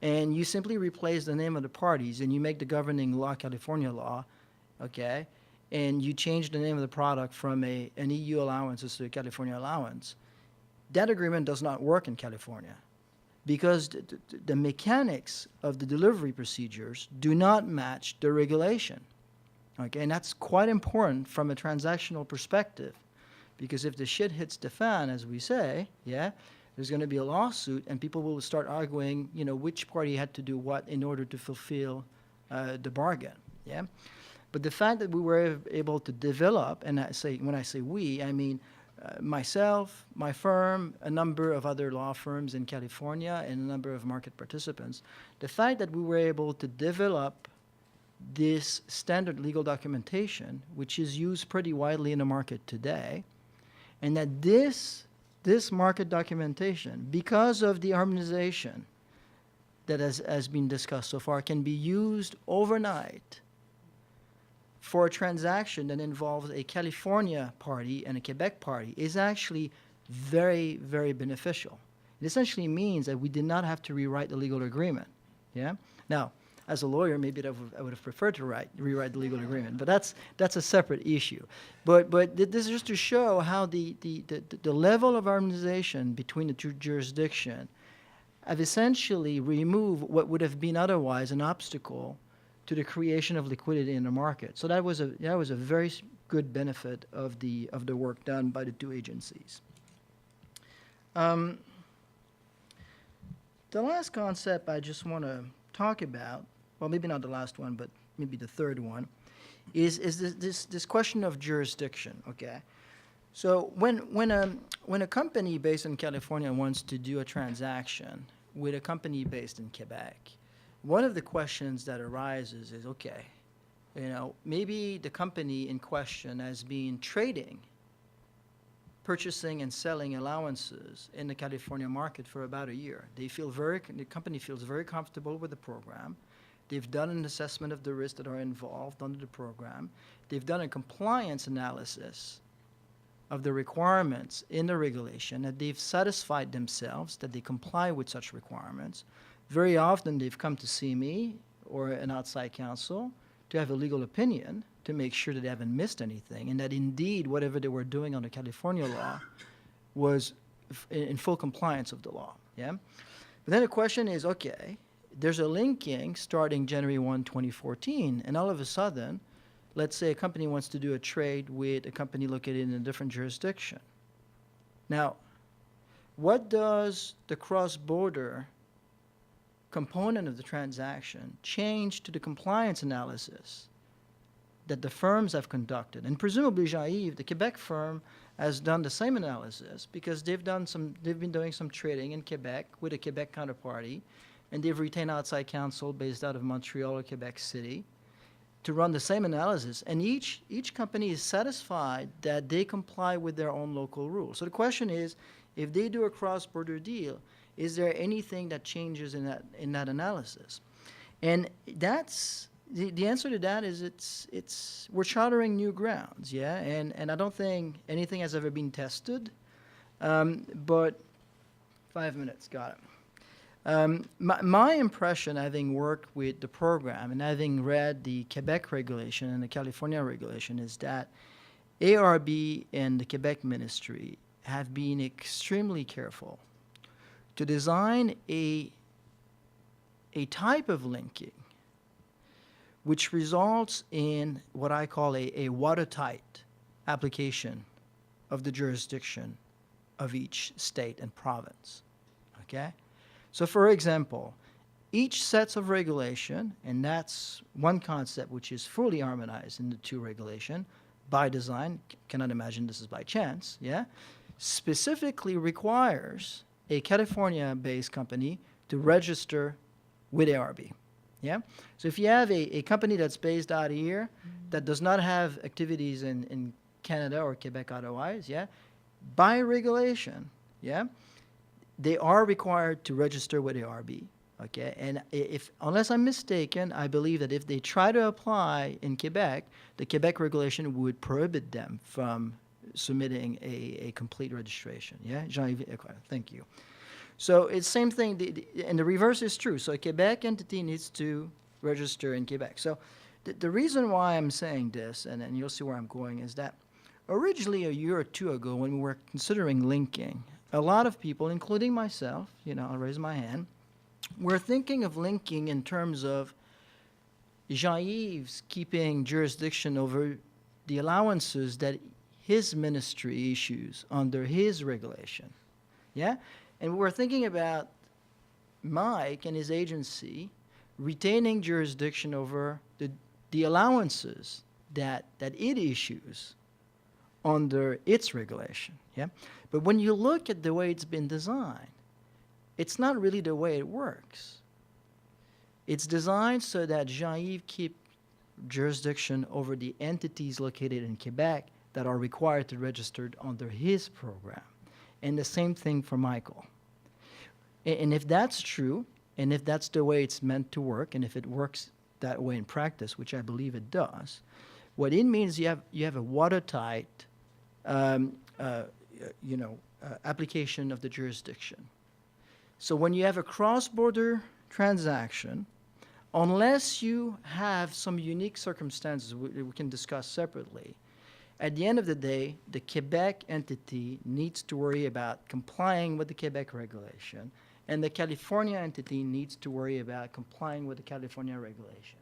and you simply replace the name of the parties and you make the governing law California law, okay, and you change the name of the product from an EU allowance to a California allowance, that agreement does not work in California because the mechanics of the delivery procedures do not match the regulation, okay, and that's quite important from a transactional perspective. Because if the shit hits the fan, as we say, yeah, there's going to be a lawsuit, and people will start arguing, you know, which party had to do what in order to fulfill the bargain, yeah. But the fact that we were able to develop, and when I say we, I mean myself, my firm, a number of other law firms in California, and a number of market participants, the fact that we were able to develop this standard legal documentation, which is used pretty widely in the market today, and that this market documentation, because of the harmonization that has been discussed so far, can be used overnight for a transaction that involves a California party and a Quebec party is actually very, very beneficial. It essentially means that we did not have to rewrite the legal agreement. Yeah? Now, as a lawyer, maybe I would have preferred to rewrite the legal agreement, but that's a separate issue. But this is just to show how the level of harmonization between the two jurisdictions have essentially removed what would have been otherwise an obstacle to the creation of liquidity in the market. So that was a very good benefit of the work done by the two agencies. The last concept I just want to talk about, well, maybe not the last one, but maybe the third one, is this question of jurisdiction. Okay, so when a company based in California wants to do a transaction with a company based in Quebec, one of the questions that arises is, okay, you know, maybe the company in question has been trading, purchasing and selling allowances in the California market for about a year. The company feels very comfortable with the program. They've done an assessment of the risks that are involved under the program. They've done a compliance analysis of the requirements in the regulation, that they've satisfied themselves that they comply with such requirements. Very often they've come to see me or an outside counsel to have a legal opinion to make sure that they haven't missed anything and that indeed whatever they were doing under California law was in full compliance of the law. Yeah? But then the question is, okay, there's a linking starting January 1, 2014, and all of a sudden, let's say a company wants to do a trade with a company located in a different jurisdiction. Now, what does the cross-border component of the transaction changed to the compliance analysis that the firms have conducted. And presumably, Jean-Yves, the Quebec firm, has done the same analysis because they've been doing some trading in Quebec with a Quebec counterparty, and they've retained outside counsel based out of Montreal or Quebec City to run the same analysis. And each company is satisfied that they comply with their own local rules. So the question is, if they do a cross-border deal, is there anything that changes in that analysis? And that's the answer to that is we're chartering new grounds, yeah. And I don't think anything has ever been tested, but 5 minutes, got it. My impression, having worked with the program and having read the Quebec regulation and the California regulation, is that ARB and the Quebec ministry have been extremely careful to design a type of linking which results in what I call a watertight application of the jurisdiction of each state and province, okay? So for example, each sets of regulation, and that's one concept which is fully harmonized in the two regulation by design, cannot imagine this is by chance, yeah, specifically requires a California-based company to register with ARB. Yeah? So if you have a company that's based out here that does not have activities in Canada or Quebec otherwise, yeah, by regulation, yeah, they are required to register with ARB. Okay? And unless I'm mistaken, I believe that if they try to apply in Quebec, the Quebec regulation would prohibit them from submitting a complete registration. Yeah? Jean-Yves, thank you. So it's same thing, and the reverse is true. So a Quebec entity needs to register in Quebec. So the reason why I'm saying this, and you'll see where I'm going, is that originally a year or two ago when we were considering linking, a lot of people, including myself, I'll raise my hand, were thinking of linking in terms of Jean-Yves keeping jurisdiction over the allowances that his ministry issues under his regulation. Yeah? And we're thinking about Mike and his agency retaining jurisdiction over the allowances that it issues under its regulation. Yeah? But when you look at the way it's been designed, it's not really the way it works. It's designed so that Jean-Yves keep jurisdiction over the entities located in Quebec that are required to register under his program. And the same thing for Michael. And if that's true, and if that's the way it's meant to work, and if it works that way in practice, which I believe it does, what it means you have a watertight, application of the jurisdiction. So when you have a cross-border transaction, unless you have some unique circumstances we can discuss separately, at the end of the day, the Quebec entity needs to worry about complying with the Quebec regulation, and the California entity needs to worry about complying with the California regulation.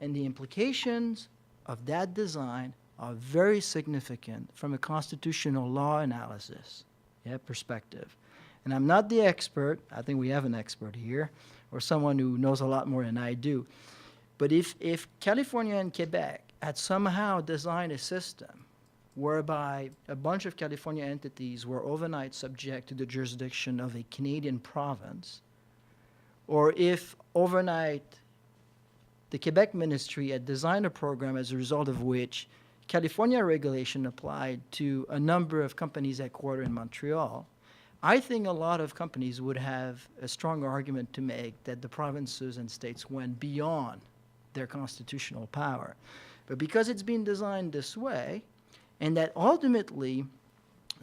And the implications of that design are very significant from a constitutional law analysis perspective. And I'm not the expert. I think we have an expert here, or someone who knows a lot more than I do. But if California and Quebec had somehow designed a system whereby a bunch of California entities were overnight subject to the jurisdiction of a Canadian province, or if overnight the Quebec ministry had designed a program as a result of which California regulation applied to a number of companies headquartered in Montreal, I think a lot of companies would have a strong argument to make that the provinces and states went beyond their constitutional power. But because it's been designed this way, and that ultimately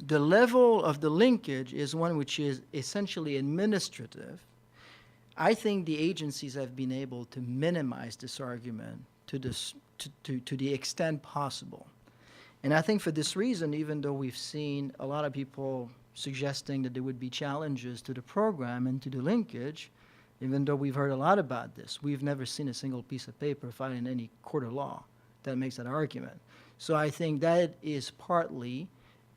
the level of the linkage is one which is essentially administrative, I think the agencies have been able to minimize this argument to the extent possible. And I think for this reason, even though we've seen a lot of people suggesting that there would be challenges to the program and to the linkage, even though we've heard a lot about this, we've never seen a single piece of paper filed in any court of law that makes that argument. So I think that is partly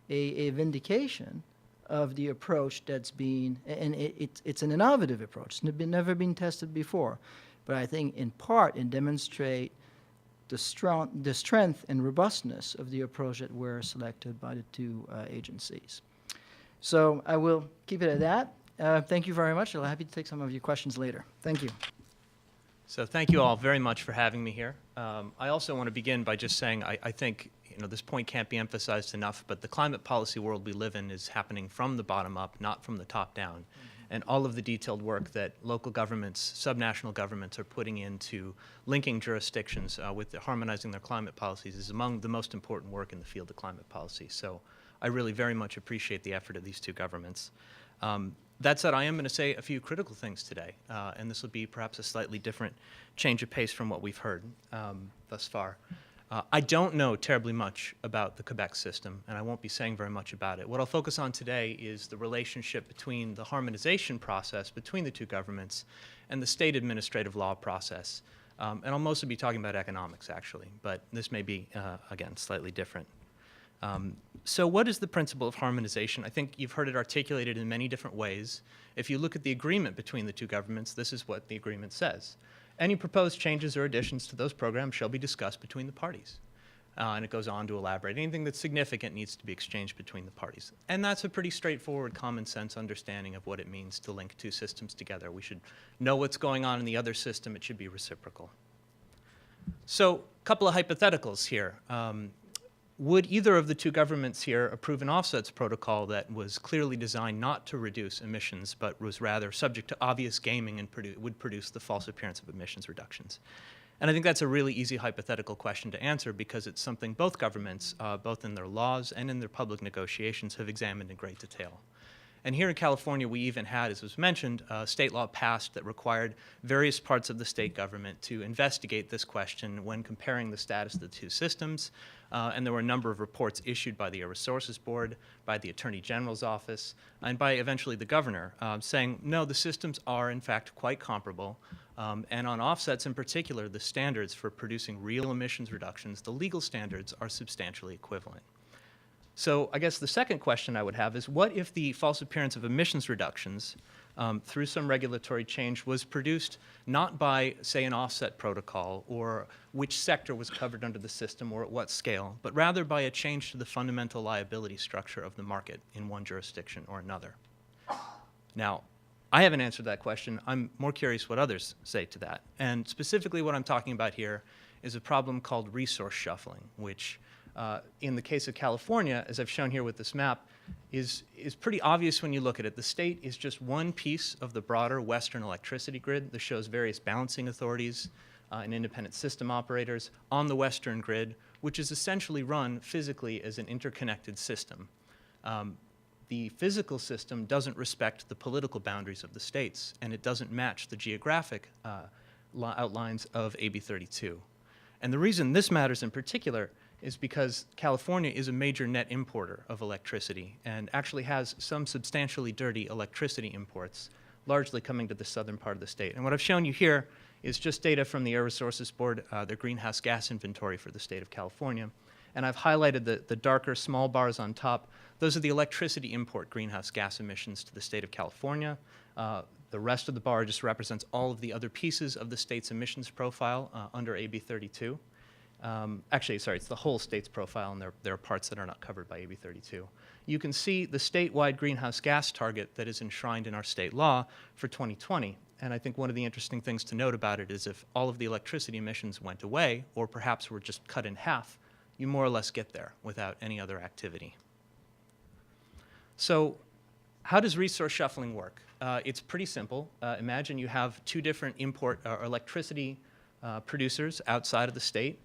a vindication of the approach that's been, and it's an innovative approach. It's never been tested before. But I think in part it demonstrates the strength and robustness of the approach that were selected by the two agencies. So I will keep it at that. Thank you very much. I'll be happy to take some of your questions later. Thank you.
So thank you all very much for having me here. I also want to begin by just saying I think this point can't be emphasized enough, but the climate policy world we live in is happening from the bottom up, not from the top down. And all of the detailed work that local governments, subnational governments are putting into linking jurisdictions with harmonizing their climate policies is among the most important work in the field of climate policy. So I really very much appreciate the effort of these two governments. That said, I am going to say a few critical things today, and this will be perhaps a slightly different change of pace from what we've heard thus far. I don't know terribly much about the Quebec system, and I won't be saying very much about it. What I'll focus on today is the relationship between the harmonization process between the two governments and the state administrative law process. And I'll mostly be talking about economics, actually, but this may be, again, slightly different. So what is the principle of harmonization? I think you've heard it articulated in many different ways. If you look at the agreement between the two governments, this is what the agreement says. Any proposed changes or additions to those programs shall be discussed between the parties. And it goes on to elaborate. Anything that's significant needs to be exchanged between the parties. And that's a pretty straightforward, common sense understanding of what it means to link two systems together. We should know what's going on in the other system. It should be reciprocal. So a couple of hypotheticals here. Would either of the two governments here approve an offsets protocol that was clearly designed not to reduce emissions, but was rather subject to obvious gaming and would produce the false appearance of emissions reductions? And I think that's a really easy hypothetical question to answer because it's something both governments, both in their laws and in their public negotiations, have examined in great detail. And here in California, we even had, as was mentioned, a state law passed that required various parts of the state government to investigate this question when comparing the status of the two systems. And there were a number of reports issued by the Air Resources Board, by the Attorney General's office, and by eventually the governor, saying, no, the systems are in fact quite comparable. And on offsets in particular, the standards for producing real emissions reductions, the legal standards are substantially equivalent. So I guess the second question I would have is, what if the false appearance of emissions reductions through some regulatory change was produced not by, say, an offset protocol or which sector was covered under the system or at what scale, but rather by a change to the fundamental liability structure of the market in one jurisdiction or another? Now, I haven't answered that question. I'm more curious what others say to that. And specifically what I'm talking about here is a problem called resource shuffling, which in the case of California, as I've shown here with this map, is pretty obvious when you look at it. The state is just one piece of the broader Western electricity grid that shows various balancing authorities and independent system operators on the Western grid, which is essentially run physically as an interconnected system. The physical system doesn't respect the political boundaries of the states, and it doesn't match the geographic outlines of AB 32. And the reason this matters in particular is because California is a major net importer of electricity and actually has some substantially dirty electricity imports, largely coming to the southern part of the state. And what I've shown you here is just data from the Air Resources Board, their greenhouse gas inventory for the state of California. And I've highlighted the darker small bars on top. Those are the electricity import greenhouse gas emissions to the state of California. The rest of the bar just represents all of the other pieces of the state's emissions profile under AB 32. Actually, sorry, it's the whole state's profile, and there are parts that are not covered by AB 32. You can see the statewide greenhouse gas target that is enshrined in our state law for 2020. And I think one of the interesting things to note about it is if all of the electricity emissions went away, or perhaps were just cut in half, you more or less get there without any other activity. So how does resource shuffling work? It's pretty simple. Imagine you have two different electricity producers outside of the state.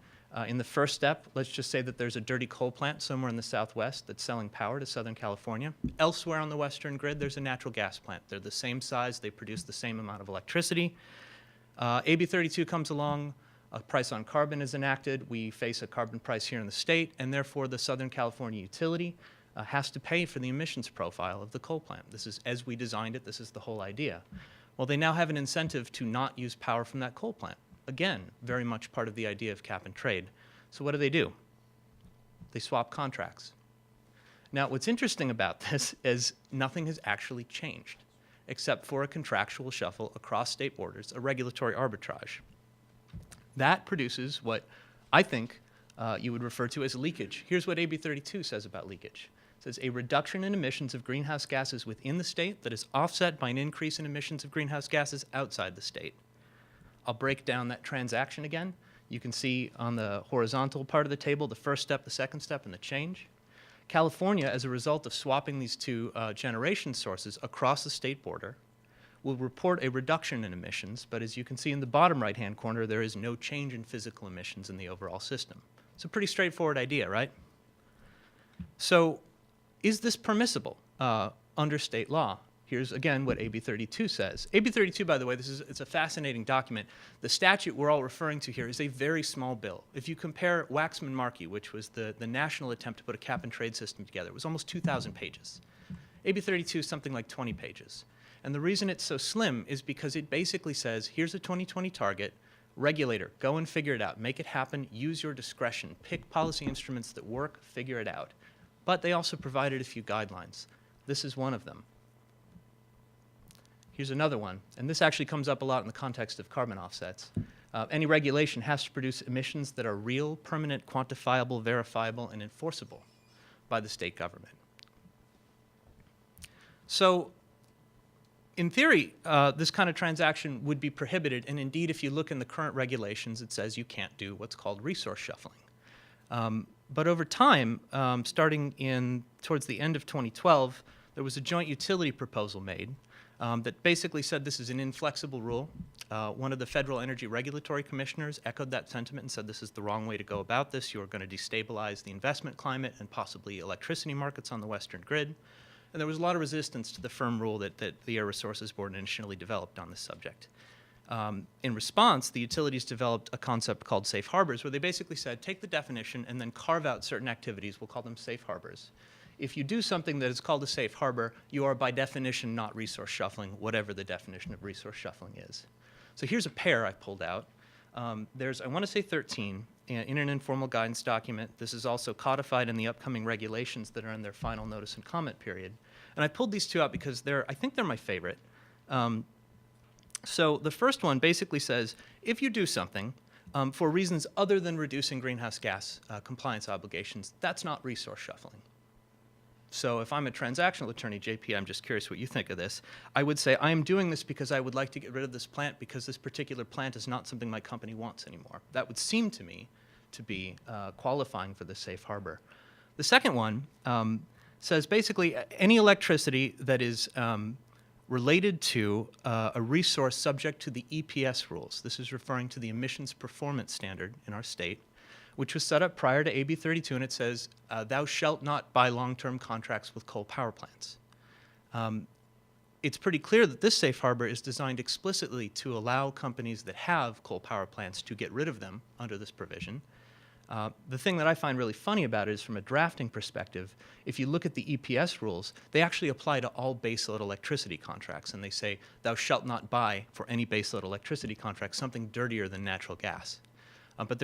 In the first step, let's just say that there's a dirty coal plant somewhere in the southwest that's selling power to Southern California. Elsewhere on the western grid, there's a natural gas plant. They're the same size. They produce the same amount of electricity. AB 32 comes along. A price on carbon is enacted. We face a carbon price here in the state, and therefore the Southern California utility has to pay for the emissions profile of the coal plant. This is, as we designed it, this is the whole idea. Well, they now have an incentive to not use power from that coal plant. Again, very much part of the idea of cap and trade. So what do? They swap contracts. Now, what's interesting about this is nothing has actually changed, except for a contractual shuffle across state borders, a regulatory arbitrage. That produces what I think you would refer to as leakage. Here's what AB 32 says about leakage. It says a reduction in emissions of greenhouse gases within the state that is offset by an increase in emissions of greenhouse gases outside the state. I'll break down that transaction again. You can see on the horizontal part of the table the first step, the second step, and the change. California, as a result of swapping these two generation sources across the state border, will report a reduction in emissions, but as you can see in the bottom right-hand corner, there is no change in physical emissions in the overall system. It's a pretty straightforward idea, right? So, is this permissible under state law? Here's, again, what AB 32 says. AB 32, by the way, it's a fascinating document. The statute we're all referring to here is a very small bill. If you compare Waxman-Markey, which was the national attempt to put a cap-and-trade system together, it was almost 2,000 pages. AB 32 is something like 20 pages. And the reason it's so slim is because it basically says, here's a 2020 target, regulator, go and figure it out, make it happen, use your discretion, pick policy instruments that work, figure it out. But they also provided a few guidelines. This is one of them. Here's another one, and this actually comes up a lot in the context of carbon offsets. Any regulation has to produce emissions that are real, permanent, quantifiable, verifiable, and enforceable by the state government. So, in theory, this kind of transaction would be prohibited, and indeed, if you look in the current regulations, it says you can't do what's called resource shuffling. But over time, starting towards the end of 2012, there was a joint utility proposal made that basically said this is an inflexible rule. One of the federal energy regulatory commissioners echoed that sentiment and said this is the wrong way to go about this. You are going to destabilize the investment climate and possibly electricity markets on the Western grid. And there was a lot of resistance to the firm rule that the Air Resources Board initially developed on this subject. In response, the utilities developed a concept called safe harbors, where they basically said, take the definition and then carve out certain activities. We'll call them safe harbors. If you do something that is called a safe harbor, you are by definition not resource shuffling, whatever the definition of resource shuffling is. So here's a pair I pulled out. There's, I want to say 13, in an informal guidance document. This is also codified in the upcoming regulations that are in their final notice and comment period. And I pulled these two out because I think they're my favorite. So the first one basically says, if you do something for reasons other than reducing greenhouse gas compliance obligations, that's not resource shuffling. So if I'm a transactional attorney, JP, I'm just curious what you think of this. I would say, I am doing this because I would like to get rid of this plant because this particular plant is not something my company wants anymore. That would seem to me to be qualifying for the safe harbor. The second one says basically any electricity that is related to a resource subject to the EPS rules. This is referring to the emissions performance standard in our state, which was set up prior to AB 32, and it says, thou shalt not buy long-term contracts with coal power plants. It's pretty clear that this safe harbor is designed explicitly to allow companies that have coal power plants to get rid of them under this provision. The thing that I find really funny about it is from a drafting perspective, if you look at the EPS rules, they actually apply to all baseload electricity contracts, and they say, thou shalt not buy for any baseload electricity contract something dirtier than natural gas. But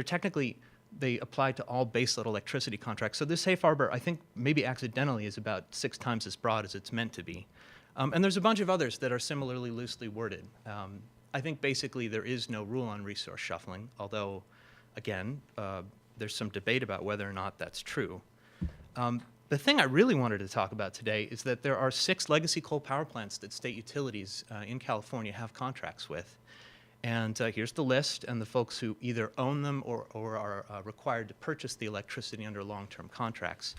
they apply to all baseload electricity contracts. So this safe harbor, I think maybe accidentally, is about 6 times as broad as it's meant to be. And there's a bunch of others that are similarly loosely worded. I think basically there is no rule on resource shuffling, although, again, there's some debate about whether or not that's true. The thing I really wanted to talk about today is that there are 6 legacy coal power plants that state utilities in California have contracts with. And here's the list and the folks who either own them or are required to purchase the electricity under long-term contracts.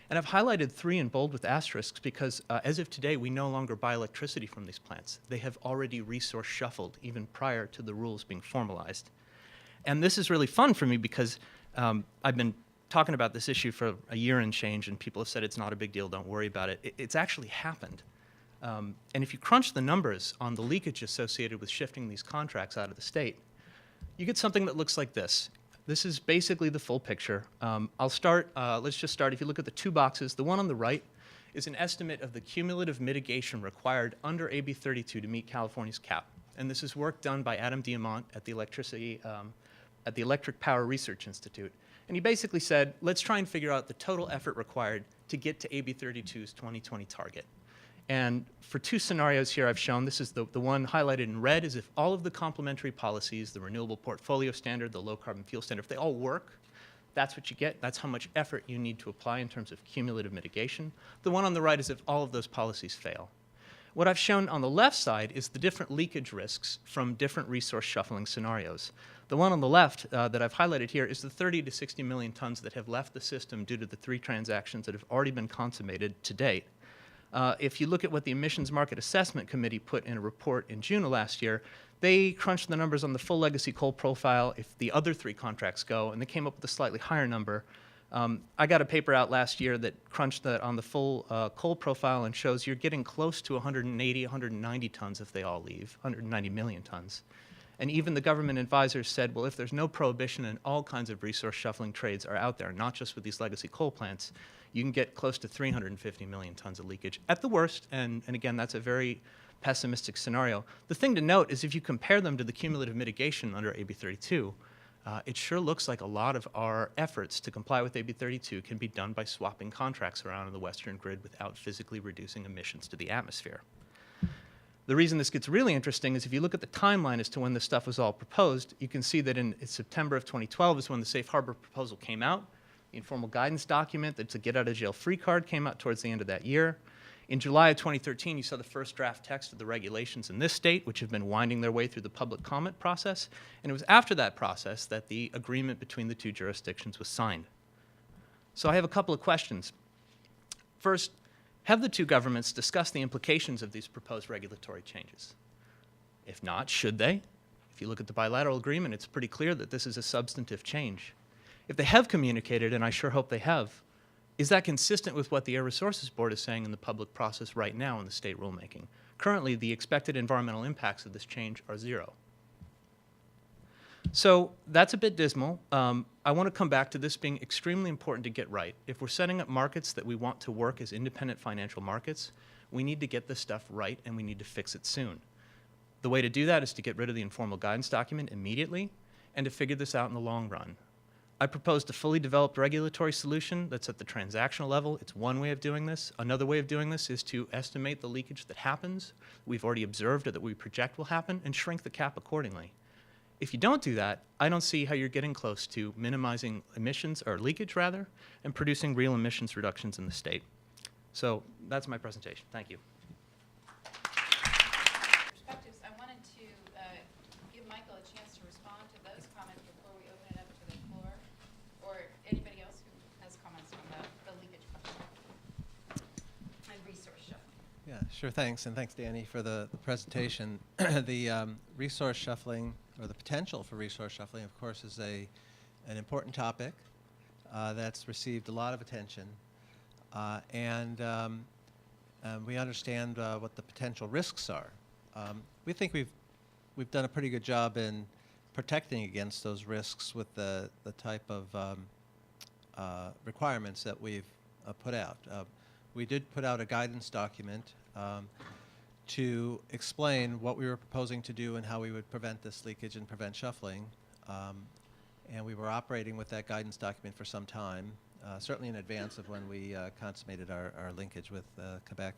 And I've highlighted 3 in bold with asterisks because as of today, we no longer buy electricity from these plants. They have already resource shuffled even prior to the rules being formalized. And this is really fun for me because I've been talking about this issue for a year and change, and people have said it's not a big deal, don't worry about it. It's actually happened. And if you crunch the numbers on the leakage associated with shifting these contracts out of the state, you get something that looks like this. This is basically the full picture. I'll start, let's just start. If you look at the 2 boxes, the one on the right is an estimate of the cumulative mitigation required under AB 32 to meet California's cap. And this is work done by Adam Diamant at the Electric Power Research Institute. And he basically said, let's try and figure out the total effort required to get to AB 32's 2020 target. And for two scenarios here I've shown, this is the one highlighted in red, is if all of the complementary policies, the renewable portfolio standard, the low carbon fuel standard, if they all work, that's what you get. That's how much effort you need to apply in terms of cumulative mitigation. The one on the right is if all of those policies fail. What I've shown on the left side is the different leakage risks from different resource shuffling scenarios. The one on the left that I've highlighted here is the 30 to 60 million tons that have left the system due to the 3 transactions that have already been consummated to date. If you look at what the Emissions Market Assessment Committee put in a report in June of last year, they crunched the numbers on the full legacy coal profile if the other 3 contracts go, and they came up with a slightly higher number. I got a paper out last year that crunched that on the full coal profile and shows you're getting close to 180, 190 tons if they all leave, 190 million tons. And even the government advisors said, well, if there's no prohibition and all kinds of resource shuffling trades are out there, not just with these legacy coal plants, you can get close to 350 million tons of leakage at the worst. And again, that's a very pessimistic scenario. The thing to note is if you compare them to the cumulative mitigation under AB 32, it sure looks like a lot of our efforts to comply with AB 32 can be done by swapping contracts around in the Western grid without physically reducing emissions to the atmosphere. The reason this gets really interesting is if you look at the timeline as to when this stuff was all proposed, you can see that in September of 2012 is when the safe harbor proposal came out. The informal guidance document that's a get-out-of-jail-free card came out towards the end of that year. In July of 2013, you saw the first draft text of the regulations in this state, which have been winding their way through the public comment process. And it was after that process that the agreement between the 2 jurisdictions was signed. So I have a couple of questions. First, have the 2 governments discussed the implications of these proposed regulatory changes? If not, should they? If you look at the bilateral agreement, it's pretty clear that this is a substantive change. If they have communicated, and I sure hope they have, is that consistent with what the Air Resources Board is saying in the public process right now in the state rulemaking? Currently, the expected environmental impacts of this change are 0. So that's a bit dismal. I want to come back to this being extremely important to get right. If we're setting up markets that we want to work as independent financial markets, we need to get this stuff right and we need to fix it soon. The way to do that is to get rid of the informal guidance document immediately and to figure this out in the long run. I proposed a fully developed regulatory solution that's at the transactional level. It's one way of doing this. Another way of doing this is to estimate the leakage that happens, we've already observed or that we project will happen, and shrink the cap accordingly. If you don't do that, I don't see how you're getting close to minimizing emissions, or leakage rather, and producing real emissions reductions in the state. So that's my presentation. Thank you.
Perspectives. I wanted to give Michael a chance to respond to those comments before we open it up to the floor, or anybody else who has comments on the leakage question and resource shuffling.
Yeah, sure, thanks. And thanks, Danny, for the presentation. The resource shuffling, or the potential for resource shuffling, of course, is an important topic that's received a lot of attention. And we understand what the potential risks are. We think we've done a pretty good job in protecting against those risks with the type of requirements that we've put out. We did put out a guidance document to explain what we were proposing to do and how we would prevent this leakage and prevent shuffling. And we were operating with that guidance document for some time, certainly in advance of when we consummated our linkage with Quebec.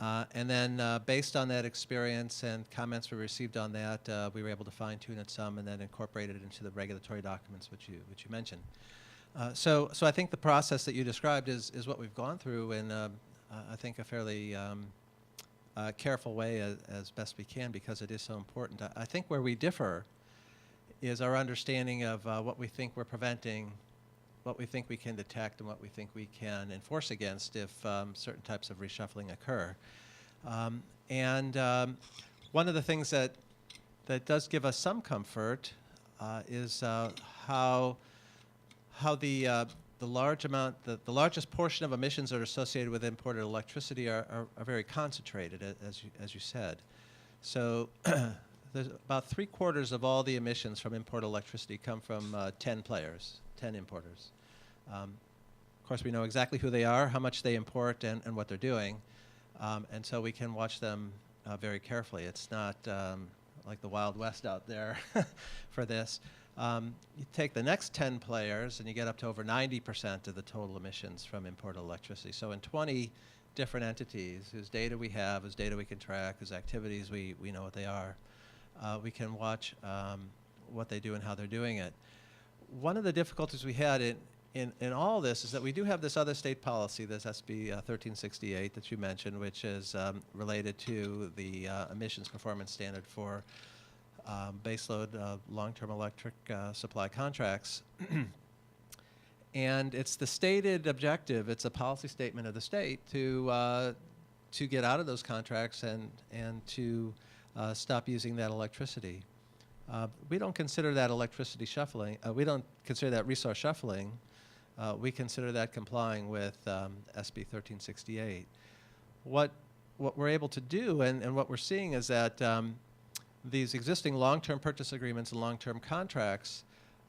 And then based on that experience and comments we received on that, we were able to fine-tune it some and then incorporate it into the regulatory documents which you mentioned. So I think the process that you described is what we've gone through in, I think, a fairly careful way as best we can, because it is so important. I think where we differ is our understanding of what we think we're preventing, what we think we can detect, and what we think we can enforce against if certain types of reshuffling occur. One of the things that does give us some comfort is how the largest portion of emissions that are associated with imported electricity are very concentrated, as you said. So there's about 3/4 of all the emissions from imported electricity come from 10 players, 10 importers. Of course, we know exactly who they are, how much they import, and what they're doing, and so we can watch them very carefully. It's not like the Wild West out there for this. You take the next 10 players and you get up to over 90% of the total emissions from imported electricity. So in 20 different entities whose data we have, whose data we can track, whose activities we know what they are, we can watch what they do and how they're doing it. One of the difficulties we had in all this is that we do have this other state policy, this SB 1368 that you mentioned, which is related to the emissions performance standard for baseload long-term electric supply contracts. And it's the stated objective, it's a policy statement of the state to get out of those contracts and to stop using that electricity. We don't consider that electricity shuffling. We don't consider that resource shuffling. We consider that complying with SB 1368. What we're able to do and what we're seeing is that these existing long-term purchase agreements and long-term contracts,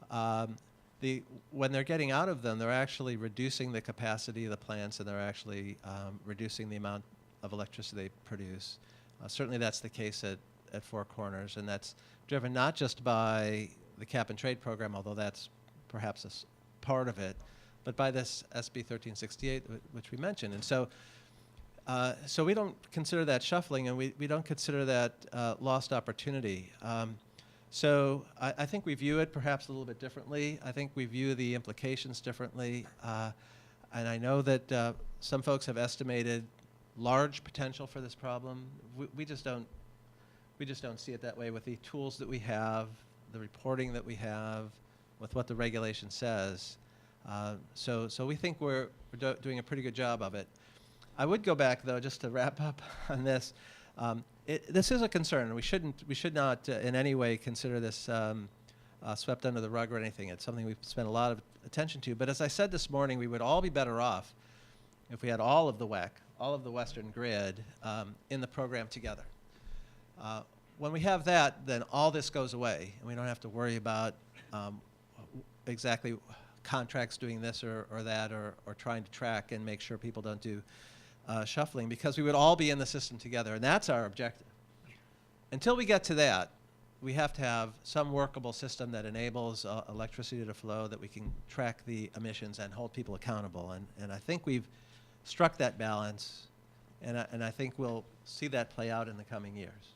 when they're getting out of them, they're actually reducing the capacity of the plants and they're actually reducing the amount of electricity they produce. Certainly that's the case at Four Corners, and that's driven not just by the cap and trade program, although that's perhaps a part of it, but by this SB 1368, which we mentioned. And so we don't consider that shuffling, and we don't consider that lost opportunity. So I think we view it perhaps a little bit differently. I think we view the implications differently. And I know that some folks have estimated large potential for this problem. We just don't see it that way with the tools that we have, the reporting that we have, with what the regulation says. So we think we're doing a pretty good job of it. I would go back, though, just to wrap up on this. This is a concern. We should not in any way consider this swept under the rug or anything. It's something we've spent a lot of attention to. But as I said this morning, we would all be better off if we had all of the WEC, all of the Western grid, in the program together. When we have that, then all this goes away, and we don't have to worry about exactly contracts doing this or that, or trying to track and make sure people don't do shuffling, because we would all be in the system together, and that's our objective. Until we get to that, we have to have some workable system that enables electricity to flow, that we can track the emissions and hold people accountable. And I think we've struck that balance, and I think we'll see that play out in the coming years.